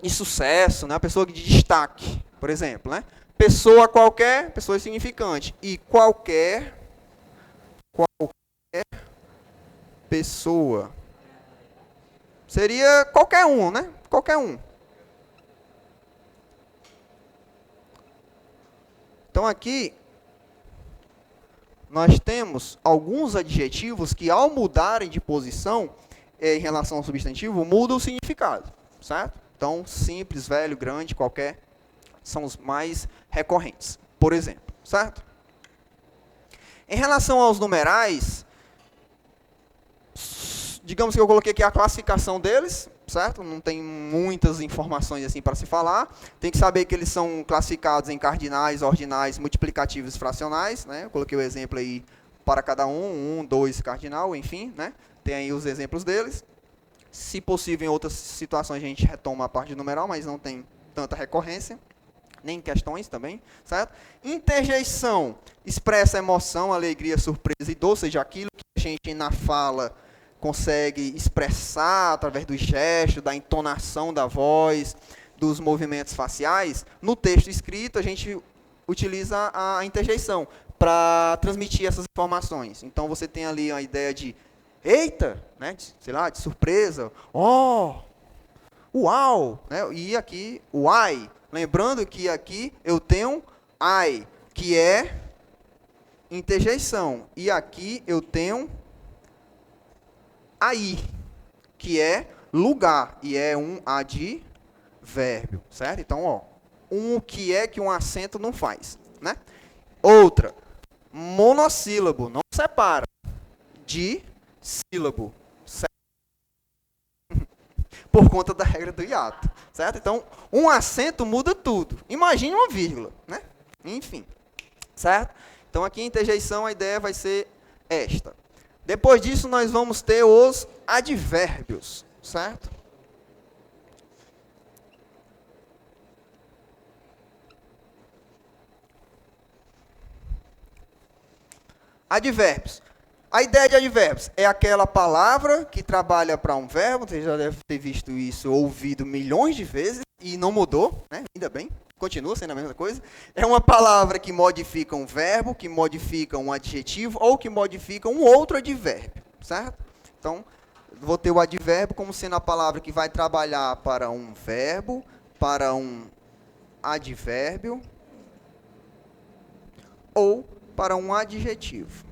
de sucesso, né? Uma pessoa de destaque, por exemplo, né? Pessoa qualquer, pessoa insignificante. E qualquer pessoa. Seria qualquer um, né? Qualquer um. Então aqui nós temos alguns adjetivos que, ao mudarem de posição em relação ao substantivo, mudam o significado, certo? Então, simples, velho, grande, qualquer, são os mais recorrentes, por exemplo, certo? Em relação aos numerais, digamos que eu coloquei aqui a classificação deles, certo? Não tem muitas informações assim para se falar. Tem que saber que eles são classificados em cardinais, ordinais, multiplicativos e fracionais, né? Eu coloquei o exemplo aí para cada um, 2 cardinal, enfim, né? Tem aí os exemplos deles. Se possível, em outras situações a gente retoma a parte de numeral, mas não tem tanta recorrência, nem questões também, certo? Interjeição expressa emoção, alegria, surpresa e dor, ou seja, aquilo que a gente na fala consegue expressar através do gesto, da entonação da voz, dos movimentos faciais. No texto escrito, a gente utiliza a interjeição para transmitir essas informações. Então, você tem ali a ideia de eita, né, de, sei lá, de surpresa, oh, uau, né, e aqui o ai. Lembrando que aqui eu tenho ai, que é interjeição, e aqui eu tenho aí, que é lugar, e é um advérbio, certo? Então, ó, um que é que um acento não faz, né? Outra, monossílabo, não separa, de sílabo, certo? Por conta da regra do hiato, certo? Então, um acento muda tudo. Imagine uma vírgula, né? Enfim, certo? Então, aqui em interjeição, a ideia vai ser esta. Depois disso, nós vamos ter os advérbios, certo? Advérbios. A ideia de advérbios é aquela palavra que trabalha para um verbo, você já deve ter visto isso, ouvido milhões de vezes, e não mudou, né? Ainda bem, continua sendo a mesma coisa. É uma palavra que modifica um verbo, que modifica um adjetivo, ou que modifica um outro advérbio, certo? Então, vou ter o advérbio como sendo a palavra que vai trabalhar para um verbo, para um advérbio, ou para um adjetivo.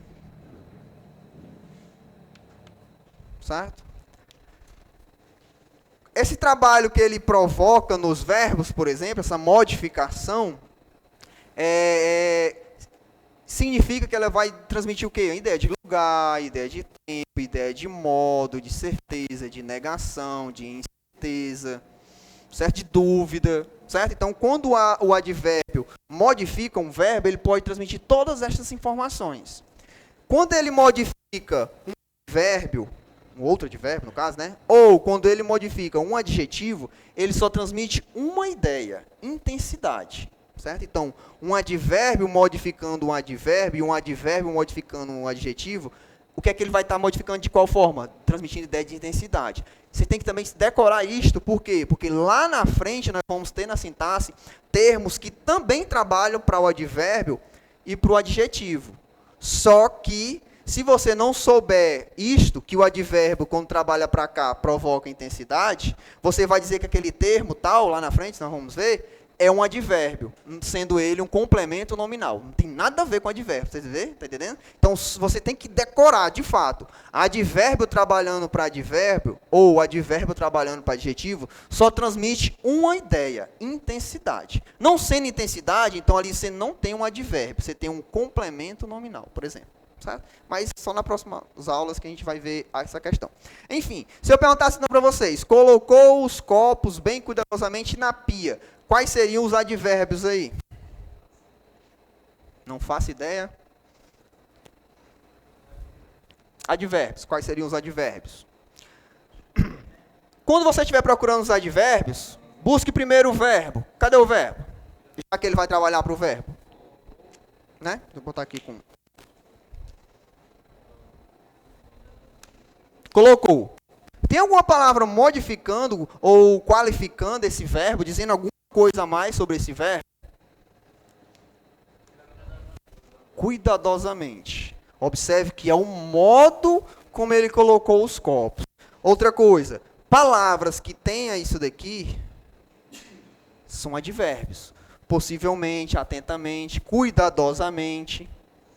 Certo? Esse trabalho que ele provoca nos verbos, por exemplo, essa modificação, significa que ela vai transmitir o quê? A ideia de lugar, a ideia de tempo, a ideia de modo, de certeza, de negação, de incerteza, certo? De dúvida, certo? Então, quando o advérbio modifica um verbo, ele pode transmitir todas estas informações. Quando ele modifica um advérbio, um outro advérbio, no caso, né? Ou quando ele modifica um adjetivo, ele só transmite uma ideia, intensidade, certo? Então, um advérbio modificando um advérbio, e um advérbio modificando um adjetivo, o que é que ele vai estar modificando de qual forma? Transmitindo ideia de intensidade. Você tem que também decorar isto, por quê? Porque lá na frente nós vamos ter na sintaxe termos que também trabalham para o advérbio e para o adjetivo. Só que se você não souber isto, que o advérbio, quando trabalha para cá, provoca intensidade, você vai dizer que aquele termo tal, lá na frente, nós vamos ver, é um advérbio, sendo ele um complemento nominal. Não tem nada a ver com advérbio, vocês vê? Tá entendendo? Então, você tem que decorar, de fato, advérbio trabalhando para advérbio, ou advérbio trabalhando para adjetivo, só transmite uma ideia, intensidade. Não sendo intensidade, então ali você não tem um advérbio, você tem um complemento nominal, por exemplo. Certo? Mas só nas próximas aulas que a gente vai ver essa questão. Enfim, se eu perguntasse para vocês, colocou os copos bem cuidadosamente na pia, quais seriam os advérbios aí? Não faço ideia. Advérbios, quais seriam os advérbios? Quando você estiver procurando os advérbios, busque primeiro o verbo. Cadê o verbo? Já que ele vai trabalhar para o verbo. Né? Vou botar aqui com... Colocou. Tem alguma palavra modificando ou qualificando esse verbo, dizendo alguma coisa a mais sobre esse verbo? Cuidadosamente. Observe que é o modo como ele colocou os copos. Outra coisa, palavras que tenha isso daqui são advérbios. Possivelmente, atentamente, cuidadosamente,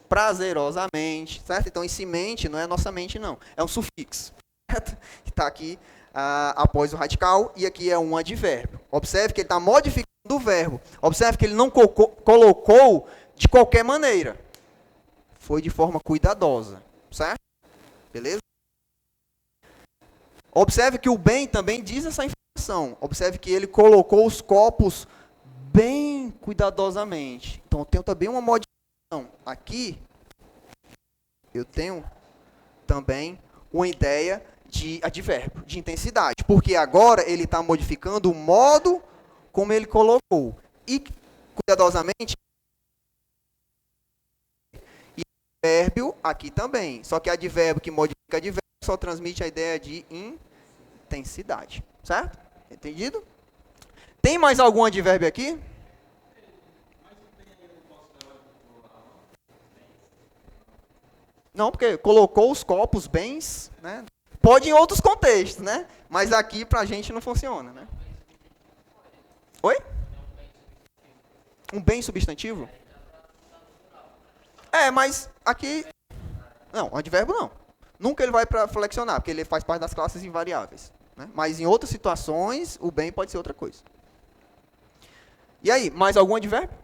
prazerosamente, certo? Então, esse mente não é nossa mente, não. É um sufixo, certo? Que está aqui após o radical, e aqui é um advérbio. Observe que ele está modificando o verbo. Observe que ele não colocou de qualquer maneira. Foi de forma cuidadosa, certo? Beleza? Observe que o bem também diz essa informação. Observe que ele colocou os copos bem cuidadosamente. Então, eu tenho também uma modificação. Aqui, eu tenho também uma ideia de advérbio, de intensidade. Porque agora ele está modificando o modo como ele colocou. E, cuidadosamente, e advérbio aqui também. Só que advérbio que modifica advérbio só transmite a ideia de intensidade. Certo? Entendido? Tem mais algum advérbio aqui? Não, porque colocou os copos, bens, né? Pode em outros contextos, né? Mas aqui pra gente não funciona, né? Oi? Um bem substantivo? Mas aqui... Não, advérbio não. Nunca ele vai para flexionar, porque ele faz parte das classes invariáveis. Né? Mas em outras situações, o bem pode ser outra coisa. E aí, mais algum advérbio?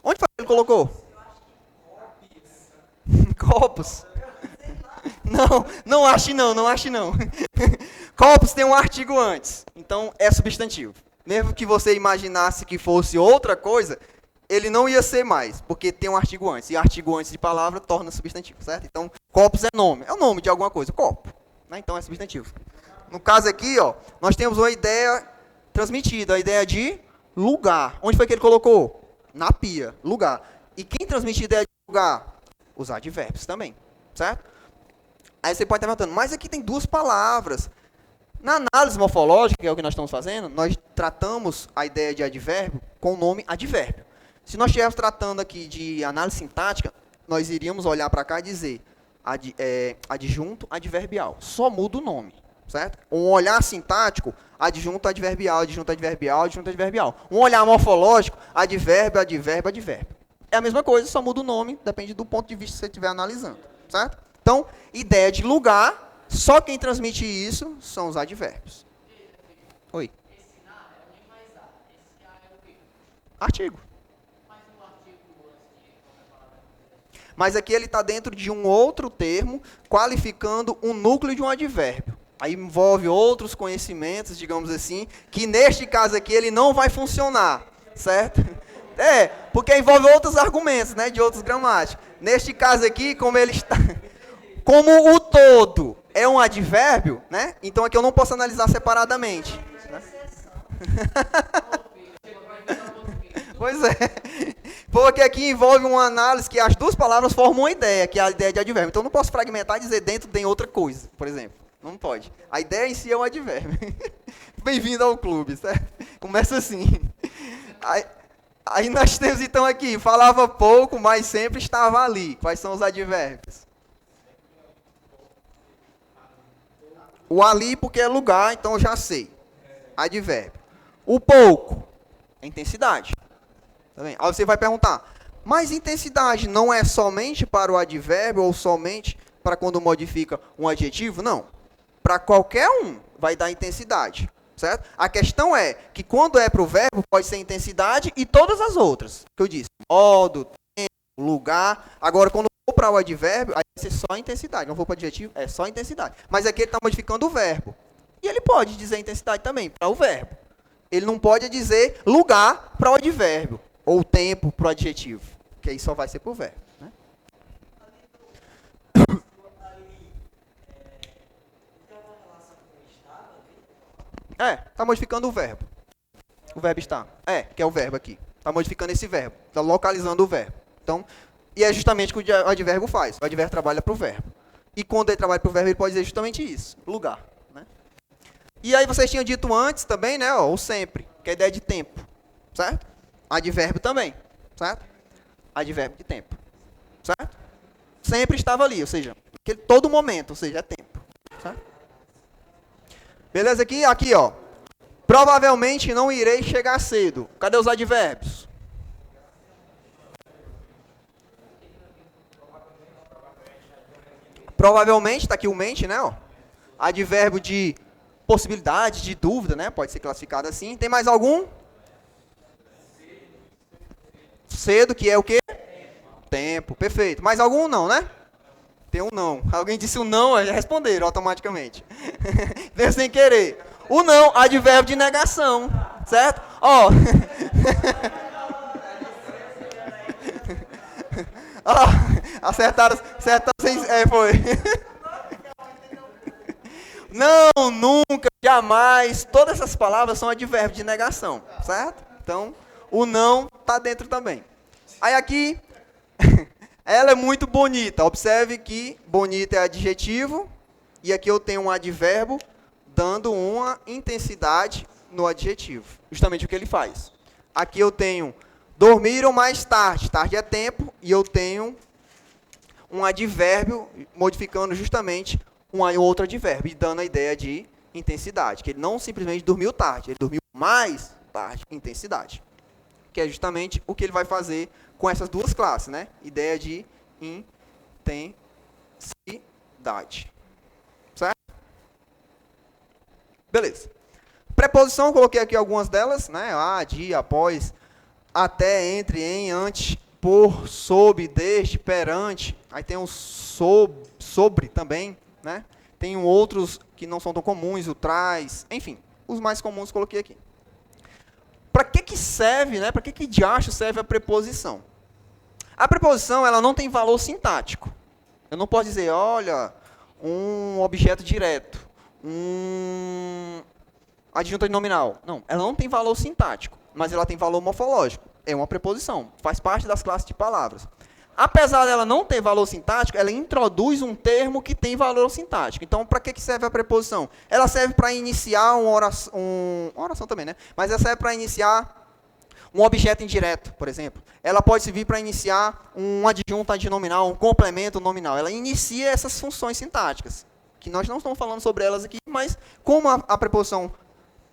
Onde foi que ele colocou? Copos. Não ache não. Copos tem um artigo antes. Então, é substantivo. Mesmo que você imaginasse que fosse outra coisa, ele não ia ser mais, porque tem um artigo antes. E artigo antes de palavra torna substantivo, certo? Então, copos é nome. É o nome de alguma coisa, copo. Né? Então, é substantivo. No caso aqui, ó, nós temos uma ideia transmitida, a ideia de lugar. Onde foi que ele colocou? Na pia, lugar. E quem transmite a ideia de lugar? Os advérbios também, certo? Aí você pode estar perguntando, mas aqui tem duas palavras. Na análise morfológica, que é o que nós estamos fazendo, nós tratamos a ideia de advérbio com o nome advérbio. Se nós estivermos tratando aqui de análise sintática, nós iríamos olhar para cá e dizer adjunto adverbial. Só muda o nome, certo? Um olhar sintático, adjunto adverbial, adjunto adverbial, adjunto adverbial. Um olhar morfológico, advérbio, advérbio, advérbio. É a mesma coisa, só muda o nome, depende do ponto de vista que você estiver analisando, certo? Então, ideia de lugar, só quem transmite isso são os advérbios. Oi. Esse na é o nem mais a. Esse a é o quê? Artigo. Mas aqui ele está dentro de um outro termo, qualificando um núcleo de um advérbio. Aí envolve outros conhecimentos, digamos assim, que neste caso aqui ele não vai funcionar, certo? Porque envolve outros argumentos, né, de outros gramáticos. Neste caso aqui, como ele está... Como o todo é um advérbio, né? Então aqui eu não posso analisar separadamente. Né? Pois é. Porque aqui envolve uma análise que as duas palavras formam uma ideia, que é a ideia de advérbio. Então eu não posso fragmentar e dizer dentro tem outra coisa, por exemplo. Não pode. A ideia em si é um advérbio. Bem-vindo ao clube, certo? Começa assim. Aí nós temos então aqui, falava pouco, mas sempre estava ali. Quais são os advérbios? O ali porque é lugar, então eu já sei. Advérbio. O pouco é intensidade. Tá bem? Aí você vai perguntar, mas intensidade não é somente para o advérbio ou somente para quando modifica um adjetivo? Não. Para qualquer um vai dar intensidade. Certo? A questão é que quando é para o verbo, pode ser intensidade e todas as outras. Que eu disse, modo, tempo, lugar. Agora, quando for para o advérbio, aí vai ser só intensidade. Não for para o adjetivo, é só intensidade. Mas aqui ele está modificando o verbo. E ele pode dizer intensidade também, para o verbo. Ele não pode dizer lugar para o advérbio. Ou tempo para o adjetivo. Que aí só vai ser para o verbo. Né? Está modificando o verbo. O verbo está. Que é o verbo aqui. Está modificando esse verbo. Está localizando o verbo. Então, e é justamente o que o advérbio faz. O advérbio trabalha para o verbo. E quando ele trabalha para o verbo, ele pode dizer justamente isso. Lugar. Né? E aí vocês tinham dito antes também, né? O sempre, que é a ideia de tempo. Certo? Advérbio também. Certo? Advérbio de tempo. Certo? Sempre estava ali, ou seja, todo momento, ou seja, é tempo. Certo? Beleza aqui? Aqui, ó. Provavelmente não irei chegar cedo. Cadê os advérbios? Provavelmente, está aqui o mente, né? Ó. Advérbio de possibilidade, de dúvida, né? Pode ser classificado assim. Tem mais algum? Cedo, que é o quê? Tempo, perfeito. Mais algum não, né? Tem um não. Alguém disse um não, já responderam automaticamente. Veio sem querer. O não, advérbio de negação, certo? Ó. Acertaram sem... foi. Não, nunca, jamais. Todas essas palavras são advérbios de negação, certo? Então, o não está dentro também. Aí aqui, ela é muito bonita. Observe que bonita é adjetivo. E aqui eu tenho um advérbio dando uma intensidade no adjetivo. Justamente o que ele faz. Aqui eu tenho dormiram mais tarde. Tarde é tempo. E eu tenho um advérbio modificando justamente um outro advérbio. E dando a ideia de intensidade. Que ele não simplesmente dormiu tarde. Ele dormiu mais tarde. Intensidade. Que é justamente o que ele vai fazer com essas duas classes, né? Ideia de intensidade. Certo? Beleza. Preposição, eu coloquei aqui algumas delas, né? De, após, até, entre, em, antes, por, sob, desde, perante. Aí tem o sobre também, né? Tem outros que não são tão comuns, o traz, enfim, os mais comuns eu coloquei aqui. Para que serve, né? Para que de acho serve a preposição? A preposição, ela não tem valor sintático. Eu não posso dizer, olha, um objeto direto, um adjunto nominal. Não, ela não tem valor sintático, mas ela tem valor morfológico. É uma preposição, faz parte das classes de palavras. Apesar dela não ter valor sintático, ela introduz um termo que tem valor sintático. Então, para que serve a preposição? Ela serve para iniciar uma oração também, né? Mas ela serve para iniciar um objeto indireto, por exemplo. Ela pode servir para iniciar um adjunto adnominal, um complemento nominal. Ela inicia essas funções sintáticas, que nós não estamos falando sobre elas aqui, mas como a preposição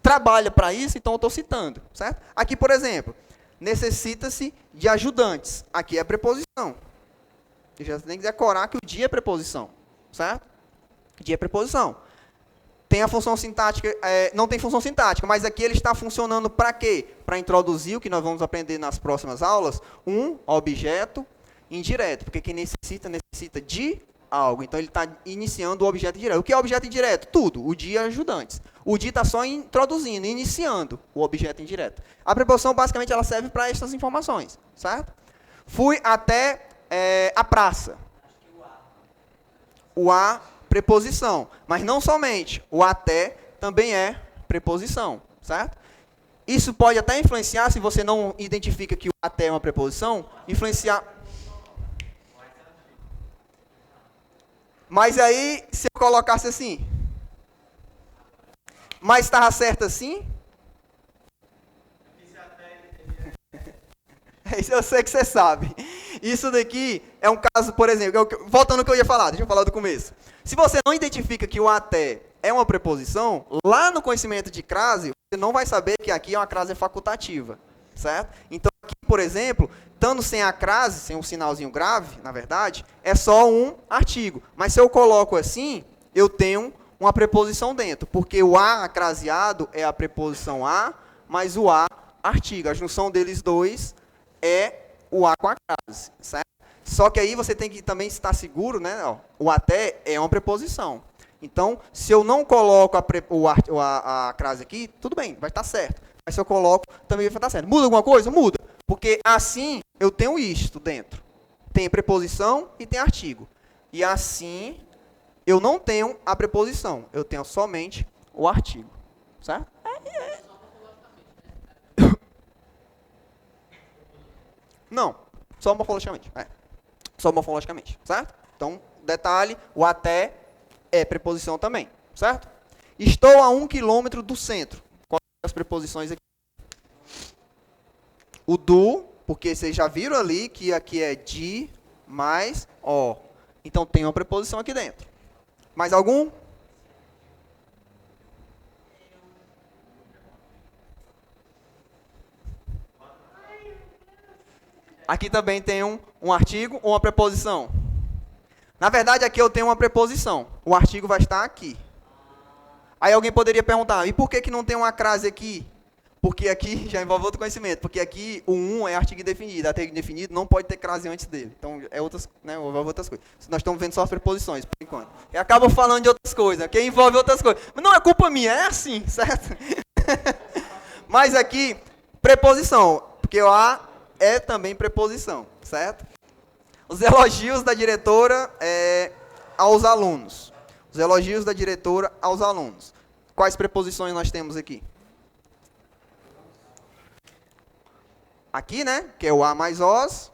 trabalha para isso, então eu estou citando, certo? Aqui, por exemplo, necessita-se de ajudantes. Aqui é a preposição. Você já tem que decorar que o de é preposição, certo? De é preposição. Tem a função sintática, não tem função sintática, mas aqui ele está funcionando para quê? Para introduzir, o que nós vamos aprender nas próximas aulas, um objeto indireto. Porque quem necessita de algo. Então, ele está iniciando o objeto indireto. O que é objeto indireto? Tudo. O de é ajudantes. O de está só introduzindo, iniciando o objeto indireto. A preposição, basicamente, ela serve para estas informações, certo? Fui até a praça. O a, preposição. Mas não somente. O até também é preposição, certo? Isso pode até influenciar, se você não identifica que o até é uma preposição, influenciar... Mas aí, se eu colocasse assim... Mas estava certo assim? Isso eu sei que você sabe. Isso daqui é um caso, por exemplo, voltando ao que eu ia falar, deixa eu falar do começo. Se você não identifica que o até é uma preposição, lá no conhecimento de crase, você não vai saber que aqui é uma crase facultativa, certo? Então, aqui, por exemplo, estando sem a crase, sem um sinalzinho grave, na verdade, é só um artigo. Mas se eu coloco assim, eu tenho uma preposição dentro, porque o a craseado é a preposição a, mais o a artigo. A junção deles dois é o a com a crase, certo? Só que aí você tem que também estar seguro, né? Ó, o até é uma preposição. Então, se eu não coloco a crase aqui, tudo bem, vai estar certo. Mas se eu coloco, também vai estar certo. Muda alguma coisa? Muda. Porque assim, eu tenho isto dentro. Tem preposição e tem artigo. E assim, eu não tenho a preposição. Eu tenho somente o artigo. Certo? Não, só morfologicamente. Só morfologicamente, certo? Então, detalhe, o até é preposição também, certo? Estou a 1 quilômetro do centro. Quais são as preposições aqui? O do, porque vocês já viram ali que aqui é de mais o. Então, tem uma preposição aqui dentro. Mais algum? Aqui também tem um artigo ou uma preposição. Na verdade, aqui eu tenho uma preposição. O artigo vai estar aqui. Aí alguém poderia perguntar, e por que não tem uma crase aqui? Porque aqui já envolve outro conhecimento. Porque aqui o 1 é artigo indefinido. Artigo indefinido não pode ter crase antes dele. Então, envolve outras coisas. Nós estamos vendo só as preposições, por enquanto. E acaba falando de outras coisas, que envolve outras coisas. Mas não é culpa minha, é assim, certo? Mas aqui, preposição. Porque o a é também preposição, certo? Os elogios da diretora aos alunos. Os elogios da diretora aos alunos. Quais preposições nós temos aqui? Aqui, né? Que é o a mais os.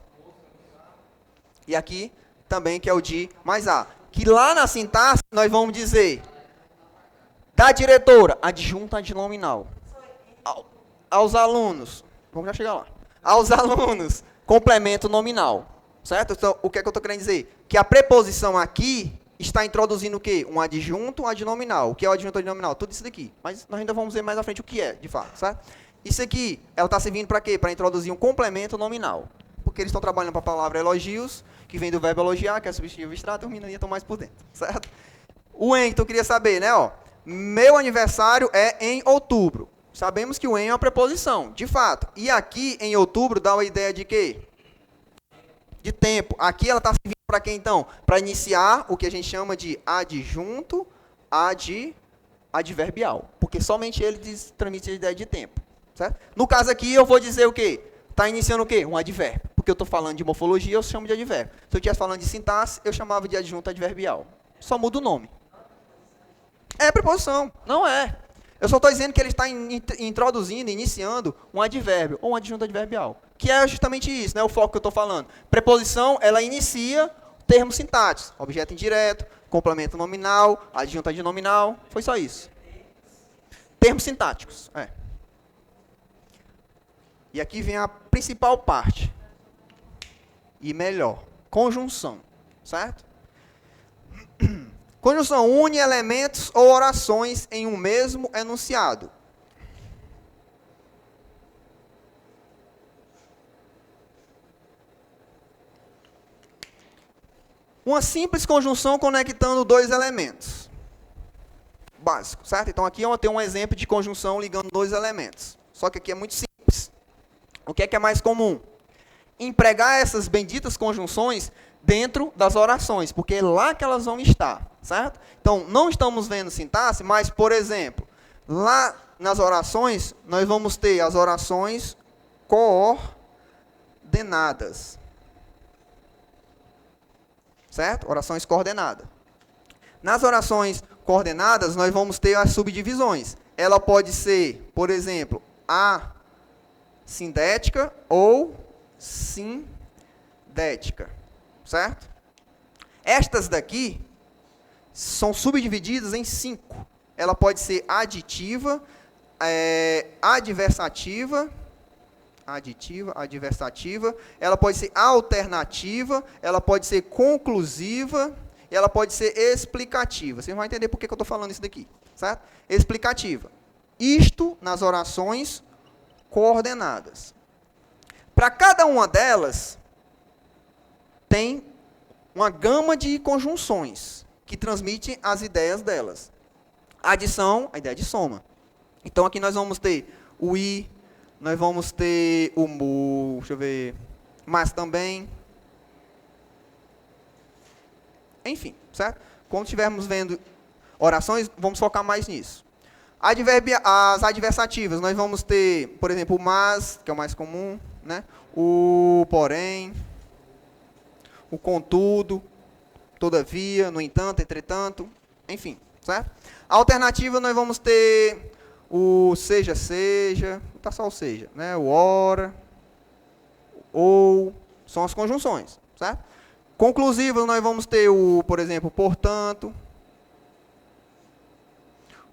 E aqui também que é o de mais a. Que lá na sintaxe nós vamos dizer da diretora, adjunta adnominal. Aos alunos, vamos já chegar lá. Aos alunos, complemento nominal. Certo? Então, o que é que eu estou querendo dizer? Que a preposição aqui está introduzindo o quê? Um adjunto adnominal. O que é o adjunto adnominal? Tudo isso daqui. Mas nós ainda vamos ver mais à frente o que é, de fato. Certo? Isso aqui, ela está servindo para quê? Para introduzir um complemento nominal. Porque eles estão trabalhando para a palavra elogios, que vem do verbo elogiar, que é substantivo abstrato, os meninos estão mais por dentro. Certo? O em, que eu queria saber, né? Ó, meu aniversário é em outubro. Sabemos que o em é uma preposição, de fato. E aqui, em outubro, dá uma ideia de quê? De tempo. Aqui ela está servindo para quê, então? Para iniciar o que a gente chama de adjunto adverbial. Porque somente ele transmite a ideia de tempo. Certo? No caso aqui, eu vou dizer o quê? Está iniciando o quê? Um advérbio. Porque eu estou falando de morfologia, eu chamo de advérbio. Se eu estivesse falando de sintaxe, eu chamava de adjunto adverbial. Só muda o nome. É preposição. Não é. Eu só estou dizendo que ele está introduzindo, iniciando um advérbio ou um adjunto adverbial. Que é justamente isso, né? O foco que eu estou falando. Preposição, ela inicia termos sintáticos. Objeto indireto, complemento nominal, adjunto adnominal. Foi só isso. Termos sintáticos. E aqui vem a principal parte. E melhor. Conjunção. Certo? Conjunção une elementos ou orações em um mesmo enunciado. Uma simples conjunção conectando dois elementos. Básico, certo? Então aqui eu tenho um exemplo de conjunção ligando dois elementos. Só que aqui é muito simples. O que é mais comum? Empregar essas benditas conjunções dentro das orações, porque é lá que elas vão estar, certo? Então, não estamos vendo sintaxe, mas, por exemplo, lá nas orações, nós vamos ter as orações coordenadas. Certo? Orações coordenadas. Nas orações coordenadas, nós vamos ter as subdivisões. Ela pode ser, por exemplo, assindética ou sindética. Certo? Estas daqui são subdivididas em 5. Ela pode ser aditiva, adversativa, ela pode ser alternativa, ela pode ser conclusiva, e ela pode ser explicativa. Vocês vão entender por que eu estou falando isso daqui. Certo? Explicativa. Isto nas orações coordenadas. Para cada uma delas, tem uma gama de conjunções que transmitem as ideias delas. Adição, a ideia de soma. Então, aqui nós vamos ter o i, nós vamos ter o mu, deixa eu ver, mas também. Enfim, certo? Quando estivermos vendo orações, vamos focar mais nisso. As adversativas, nós vamos ter, por exemplo, o mas, que é o mais comum, né? O porém, o contudo, todavia, no entanto, entretanto, enfim, certo? A alternativa nós vamos ter o seja, tá só o seja, né? O ora, ou, são as conjunções, certo? Conclusivas, nós vamos ter o, por exemplo, portanto,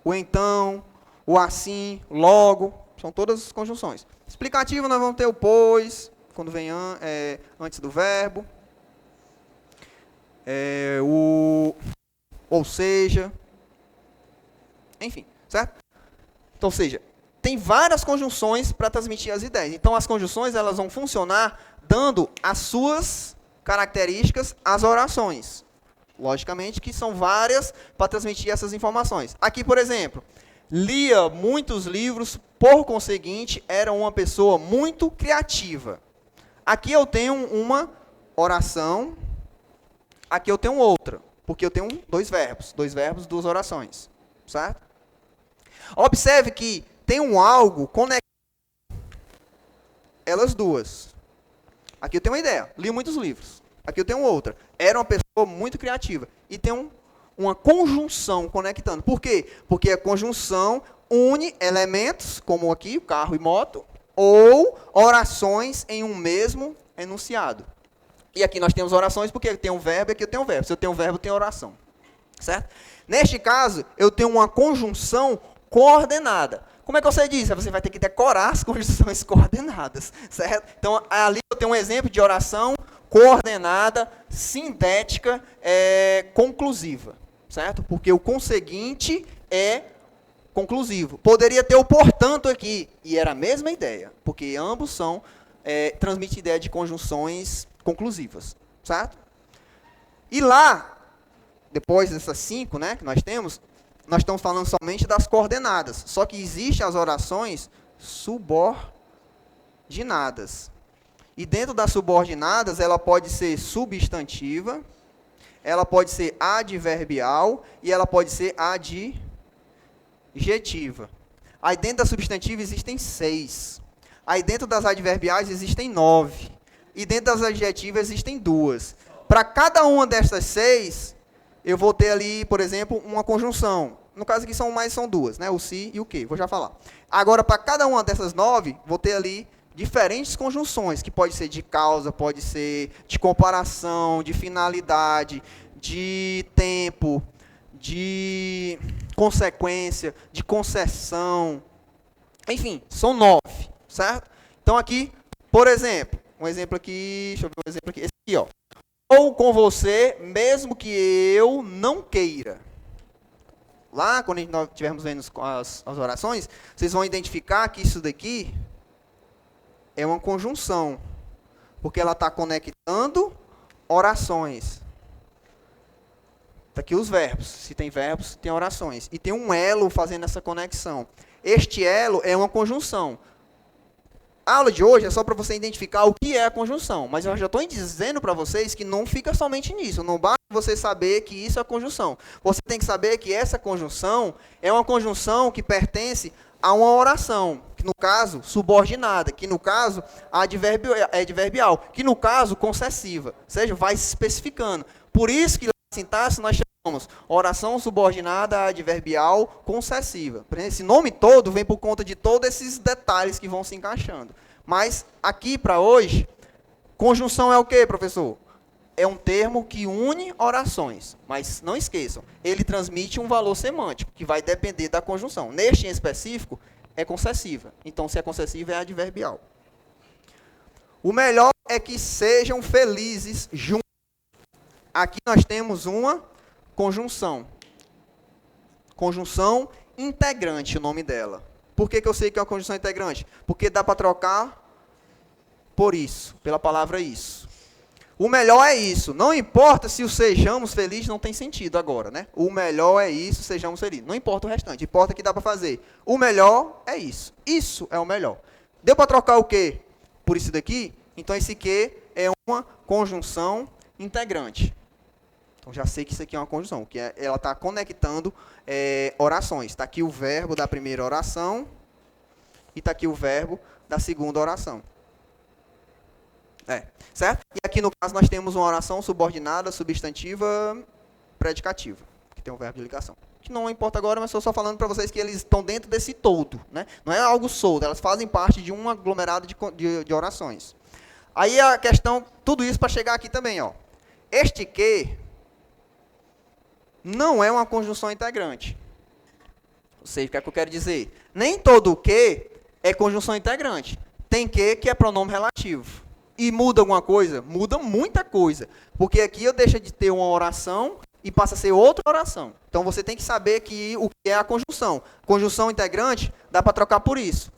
o então, o assim, logo, são todas as conjunções. Explicativa, nós vamos ter o pois, quando vem antes do verbo, o ou seja, enfim, certo? Então, ou seja, tem várias conjunções para transmitir as ideias. Então, as conjunções elas vão funcionar dando as suas características às orações. Logicamente que são várias para transmitir essas informações. Aqui, por exemplo, lia muitos livros, por conseguinte, era uma pessoa muito criativa. Aqui eu tenho uma oração, aqui eu tenho outra, porque eu tenho dois verbos, duas orações, certo? Observe que tem um algo conectado elas duas. Aqui eu tenho uma ideia, li muitos livros. Aqui eu tenho outra, era uma pessoa muito criativa. E tem uma conjunção conectando. Por quê? Porque a conjunção une elementos, como aqui, carro e moto, ou orações em um mesmo enunciado. E aqui nós temos orações porque tem um verbo e aqui eu tenho um verbo. Se eu tenho um verbo, eu tenho oração. Certo? Neste caso, eu tenho uma conjunção coordenada. Como é que você diz? Você vai ter que decorar as conjunções coordenadas. Certo? Então, ali eu tenho um exemplo de oração coordenada, sintética, conclusiva. Certo? Porque o conseguinte é conclusivo. Poderia ter o portanto aqui, e era a mesma ideia, porque ambos são transmitem ideia de conjunções conclusivas, certo? E lá, depois dessas 5, né, que nós estamos falando somente das coordenadas, só que existem as orações subordinadas. E dentro das subordinadas, ela pode ser substantiva, ela pode ser adverbial e ela pode ser adjetiva. Aí dentro da substantiva existem 6. Aí dentro das adverbiais existem 9. E dentro das adjetivas existem 2. Para cada uma dessas 6, eu vou ter ali, por exemplo, uma conjunção. No caso aqui são 2, né? O se e o que, vou já falar. Agora, para cada uma dessas 9, vou ter ali diferentes conjunções, que pode ser de causa, pode ser de comparação, de finalidade, de tempo, de consequência, de concessão. Enfim, são 9, certo? Então aqui, por exemplo, um exemplo aqui, deixa eu ver um exemplo aqui, esse aqui, ó. Ou com você, mesmo que eu não queira. Lá, quando nós estivermos vendo as orações, vocês vão identificar que isso daqui é uma conjunção, porque ela está conectando orações. Está aqui os verbos. Se tem verbos, tem orações. E tem um elo fazendo essa conexão. Este elo é uma conjunção. A aula de hoje é só para você identificar o que é a conjunção. Mas eu já estou dizendo para vocês que não fica somente nisso. Não basta você saber que isso é a conjunção. Você tem que saber que essa conjunção é uma conjunção que pertence a uma oração. Que no caso, subordinada. Que no caso, adverbial. Que no caso, concessiva. Ou seja, vai se especificando. Por isso que na sintaxe nós chamamos oração subordinada adverbial concessiva. Esse nome todo vem por conta de todos esses detalhes que vão se encaixando. Mas aqui para hoje, conjunção é o quê, professor? É um termo que une orações. Mas não esqueçam, ele transmite um valor semântico, que vai depender da conjunção. Neste em específico, é concessiva. Então, se é concessiva, é adverbial. O melhor é que sejam felizes juntos. Aqui nós temos uma conjunção. Conjunção integrante, o nome dela. Por que eu sei que é uma conjunção integrante? Porque dá para trocar por isso, pela palavra isso. O melhor é isso. Não importa se o sejamos felizes não tem sentido agora, né? O melhor é isso, sejamos felizes. Não importa o restante, importa que dá para fazer. O melhor é isso. Isso é o melhor. Deu para trocar o quê por isso daqui? Então esse que é uma conjunção integrante. Então, já sei que isso aqui é uma conjunção, que ela está conectando orações. Está aqui o verbo da primeira oração e está aqui o verbo da segunda oração. Certo? E aqui, no caso, nós temos uma oração subordinada, substantiva, predicativa, que tem um verbo de ligação. Que não importa agora, mas estou só falando para vocês que eles estão dentro desse todo. Né? Não é algo solto, elas fazem parte de um aglomerado de orações. Aí a questão, tudo isso para chegar aqui também, ó. Este que não é uma conjunção integrante. Ou seja, o que é que eu quero dizer? Nem todo que é conjunção integrante. Tem que é pronome relativo. E muda alguma coisa? Muda muita coisa. Porque aqui eu deixo de ter uma oração e passa a ser outra oração. Então você tem que saber que o que é a conjunção. Conjunção integrante, dá para trocar por isso.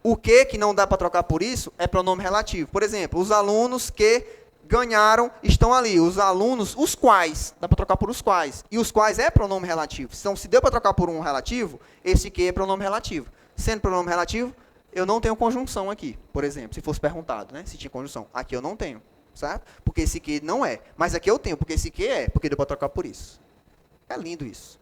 O que não dá para trocar por isso é pronome relativo. Por exemplo, os alunos que ganharam estão ali. Os alunos, os quais, dá para trocar por os quais. E os quais é pronome relativo. Então, se deu para trocar por um relativo, esse que é pronome relativo. Sendo pronome relativo, eu não tenho conjunção aqui, por exemplo, se fosse perguntado, né, se tinha conjunção. Aqui eu não tenho, certo? Porque esse que não é. Mas aqui eu tenho, porque esse que é, porque deu para trocar por isso. É lindo isso.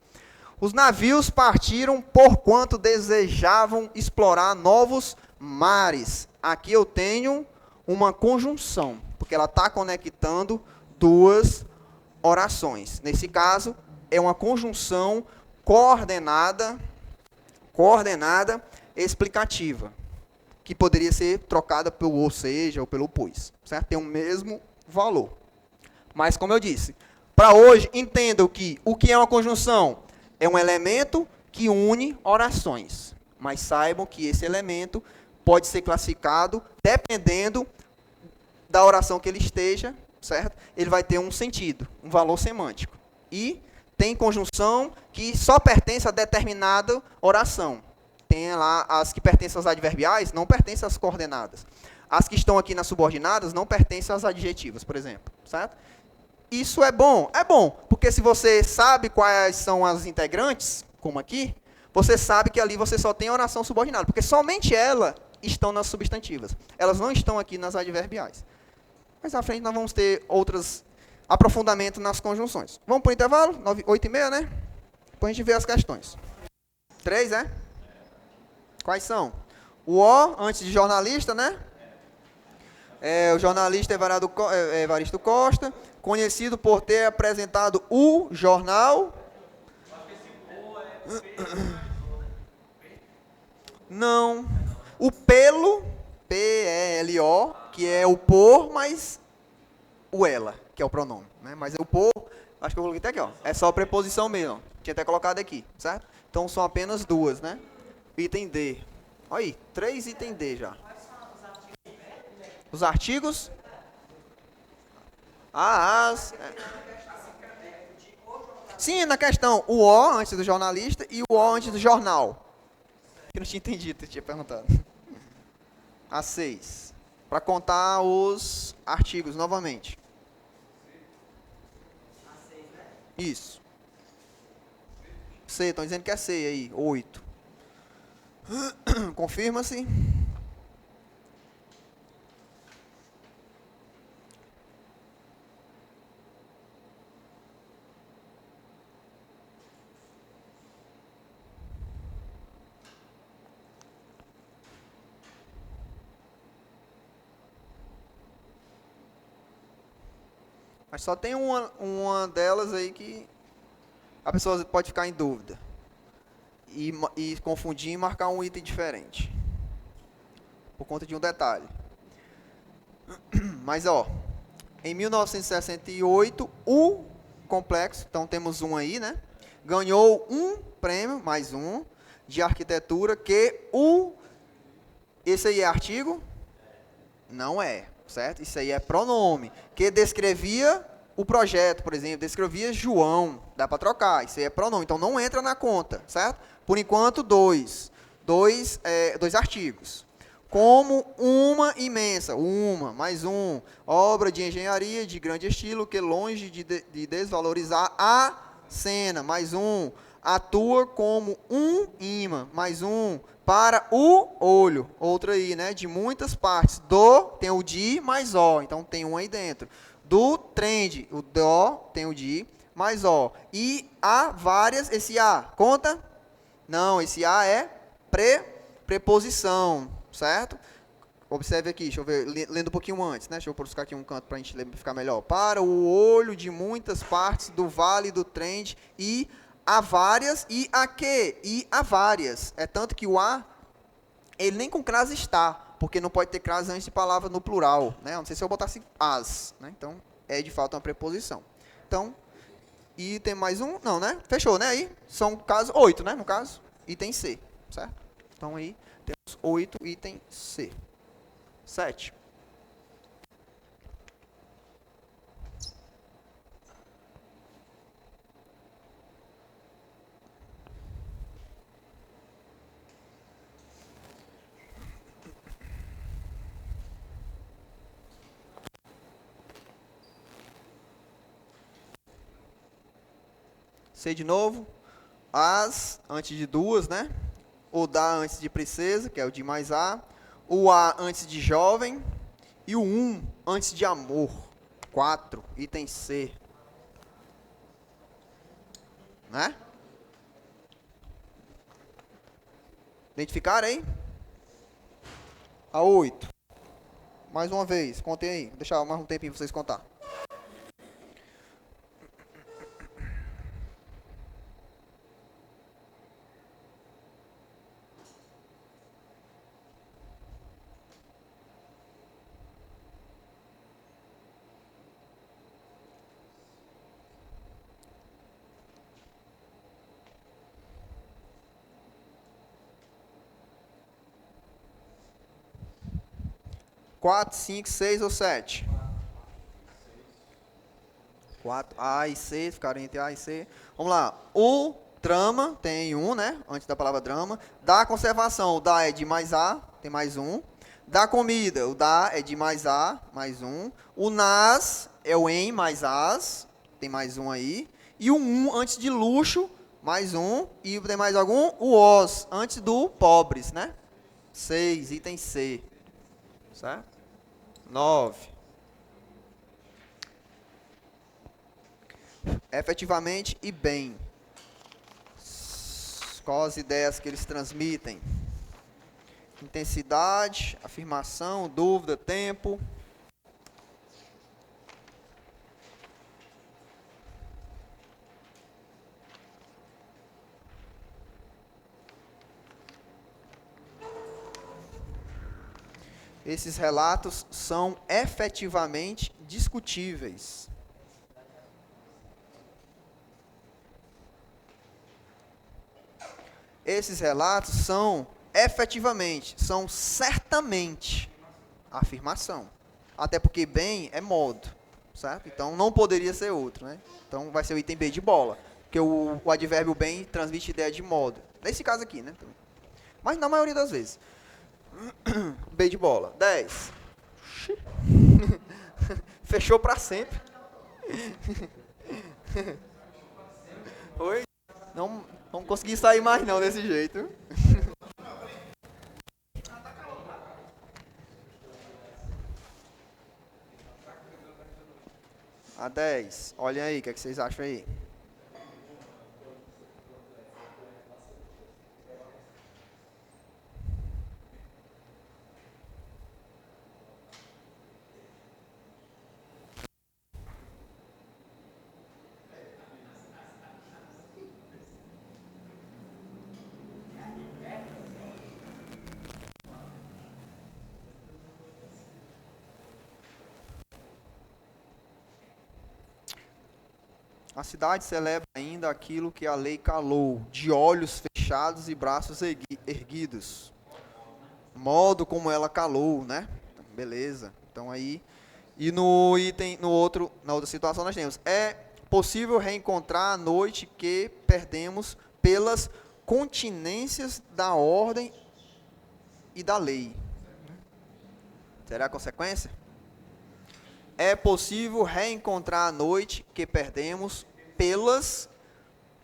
Os navios partiram porquanto desejavam explorar novos mares. Aqui eu tenho uma conjunção, porque ela está conectando duas orações. Nesse caso, é uma conjunção coordenada explicativa, que poderia ser trocada pelo ou seja ou pelo pois, certo? Tem o mesmo valor. Mas, como eu disse, para hoje, entendam que o que é uma conjunção é um elemento que une orações. Mas saibam que esse elemento pode ser classificado dependendo da oração que ele esteja, certo? Ele vai ter um sentido, um valor semântico. E tem conjunção que só pertence a determinada oração. Tem lá as que pertencem aos adverbiais, não pertencem às coordenadas. As que estão aqui nas subordinadas não pertencem às adjetivas, por exemplo, certo? Isso é bom? É bom, porque se você sabe quais são as integrantes, como aqui, você sabe que ali você só tem oração subordinada, porque somente elas estão nas substantivas. Elas não estão aqui nas adverbiais. Mais à frente nós vamos ter outros aprofundamentos nas conjunções. Vamos para o intervalo? 8h30, né? Depois a gente vê as questões. 3, é? Quais são? O O, antes de jornalista, né? O jornalista Evaristo Costa, conhecido por ter apresentado o jornal. Não. O pelo, P-E-L-O, que é o por, mas o ela, que é o pronome. Né? Mas o por, acho que eu coloquei até aqui, ó. É só a preposição mesmo. Tinha até colocado aqui, certo? Então são apenas duas, né? Item D. Olha aí, 3 item D já. Os artigos? Sim, na questão, o O antes do jornalista e o O antes do jornal. Eu não tinha entendido, eu tinha perguntado. A 6. Para contar os artigos novamente. Isso. C, estão dizendo que é C aí, 8. Confirma-se. Mas só tem uma delas aí que a pessoa pode ficar em dúvida. E confundir e marcar um item diferente. Por conta de um detalhe. Mas, ó, em 1968, o complexo, então temos um aí, né? Ganhou um prêmio, mais um, de arquitetura, esse aí é artigo? Não é, certo? Isso aí é pronome, que descrevia o projeto, por exemplo, descrevia João, dá para trocar, isso aí é pronome, então não entra na conta, certo? Por enquanto, dois artigos. Como uma imensa, mais um, obra de engenharia de grande estilo que longe de desvalorizar a cena, mais um, atua como um imã, mais um, para o olho, outro aí, né, de muitas partes, tem o de mais o, então tem um aí dentro, do trend, o do, tem o de, mais o, e há várias, esse a, conta? Não, esse a é preposição, certo? Observe aqui, deixa eu ver, lendo um pouquinho antes, né? Deixa eu buscar aqui um canto para a gente ficar melhor. Para o olho de muitas partes do vale do trend e há várias e a que? E há várias. É tanto que o a, ele nem com crase está. porque não pode ter crase antes de palavra no plural, né? A não sei se eu botasse as, né? Então, é de fato uma preposição. Então, item mais um, não, né? Fechou, né? Aí, são caso 8, né? No caso, item C, certo? Então, aí, temos 8, item C. 7. C de novo. As antes de duas, né? O da antes de princesa, que é o de mais A. O A antes de jovem. E o antes de amor. 4, item C. Né? Identificaram aí? A 8. Mais uma vez, contem aí. Vou deixar mais um tempinho para vocês contar. 4, 5, 6 ou 7? 4, A e C, ficaram entre A e C. Vamos lá. O drama tem um, né? Antes da palavra drama. Da conservação, o da é de mais A, tem mais um. Da comida, o da é de mais A, mais um. O nas é o em mais as, tem mais um aí. E o antes de luxo, mais um. E tem mais algum? O os, antes do pobres, né? 6, item C. Certo? 9. Efetivamente e bem. Qual as ideias que eles transmitem? Intensidade, afirmação, dúvida, tempo. Esses relatos são efetivamente discutíveis. Esses relatos são efetivamente, são certamente afirmação. Até porque bem é modo, certo? Então não poderia ser outro, né? Então vai ser o item B de bola, porque o advérbio bem transmite ideia de modo. Nesse caso aqui, né? Mas na maioria das vezes. B de bola. 10. Fechou para sempre. Oi? Não consegui sair mais não desse jeito. A 10. Olhem aí, o que, é que vocês acham aí? A cidade celebra ainda aquilo que a lei calou, de olhos fechados e braços erguidos. Modo como ela calou, né? Beleza. Então aí. E no item, na outra situação nós temos. É possível reencontrar a noite que perdemos pelas continências da ordem e da lei. Será a consequência? É possível reencontrar a noite que perdemos pelas...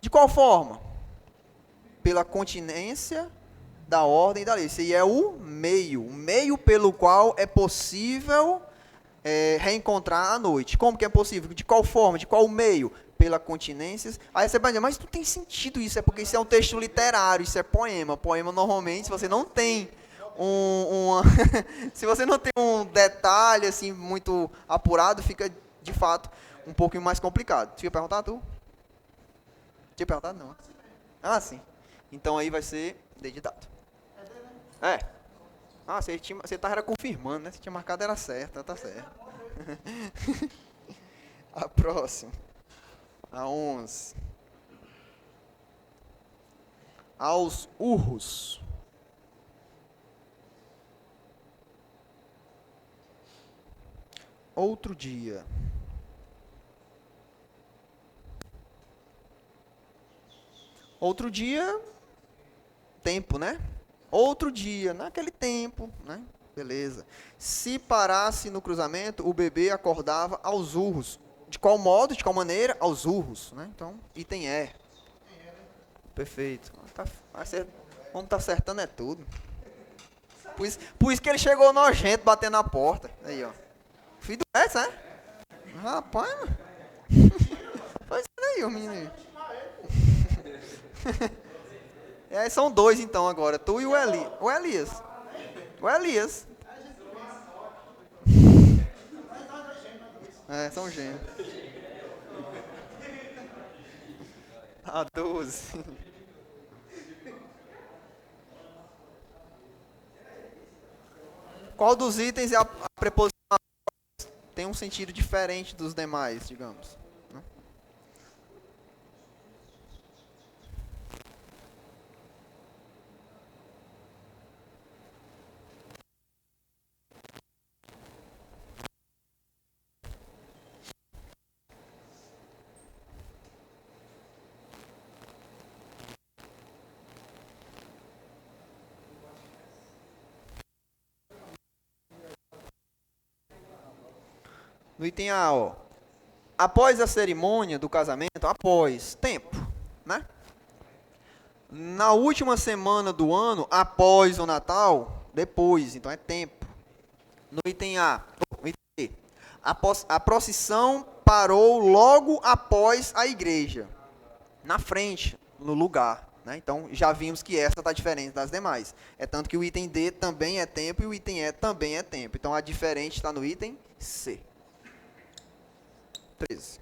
De qual forma? Pela continência da ordem e da lei. Esse aí é o meio pelo qual é possível reencontrar a noite. Como que é possível? De qual forma? De qual meio? Pela continência. Aí você vai dizer, mas não tem sentido isso, é porque isso é um texto literário, isso é poema. Poema, normalmente, se você não tem se você não tem um detalhe assim muito apurado, fica de fato um pouquinho mais complicado. Tinha perguntado tu? Tinha perguntado não? Ah, sim. Então aí vai ser dedicado. É. Ah, você tava confirmando, né? Você tinha marcado, era certo, tá certo. A próxima. A 11. Aos urros. Outro dia. Outro dia, tempo, né? Outro dia, naquele tempo, né? Beleza. Se parasse no cruzamento, o bebê acordava aos urros. De qual modo, de qual maneira? Aos urros, né? Então, item E. Perfeito. Vamos tá acertando é tudo. Por isso que ele chegou nojento, batendo na porta. Aí, ó. Filho do Edson, né? Rapaz, mano. Faz isso aí, o menino aí. É, são dois então agora, tu e o Eli. O Elias. O Elias. É, são gêmeos. A 12. Qual dos itens é a preposição tem um sentido diferente dos demais, digamos? No item A, ó. Após a cerimônia do casamento, após, tempo, né? Na última semana do ano, após o Natal, depois, então é tempo. No item A, no item B, a procissão parou logo após a igreja, na frente, no lugar. Né? Então, já vimos que essa está diferente das demais. É tanto que o item D também é tempo e o item E também é tempo. Então, a diferente está no item C. 13.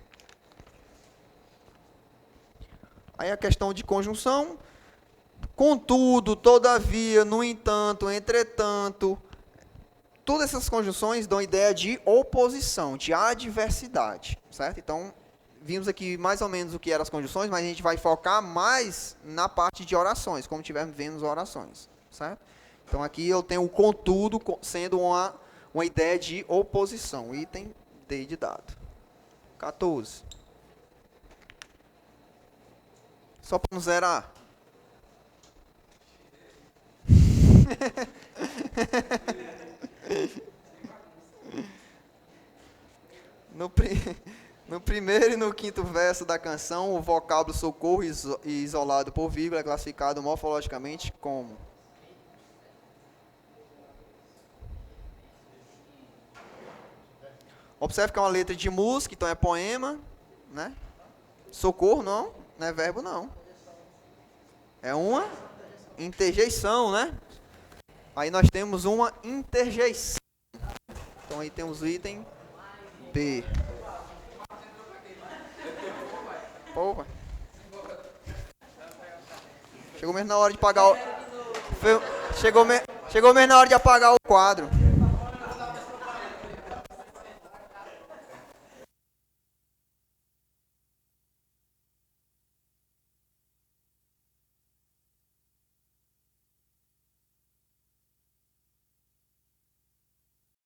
Aí a questão de conjunção. Contudo, todavia, no entanto, entretanto, todas essas conjunções dão ideia de oposição, de adversidade, certo? Então, vimos aqui mais ou menos o que eram as conjunções, mas a gente vai focar mais na parte de orações, como estivermos vendo as orações, certo? Então, aqui eu tenho o contudo sendo uma ideia de oposição, item D de dado. 14. Só para não zerar. No primeiro e no quinto verso da canção, o vocábulo socorro isolado por vírgula é classificado morfologicamente como? Observe que é uma letra de música, então é poema, né? Socorro não é verbo não. É uma interjeição, né? Aí nós temos uma interjeição. Então aí temos o item B. Opa. Chegou mesmo na hora de pagar o... Chegou mesmo na hora de apagar o quadro.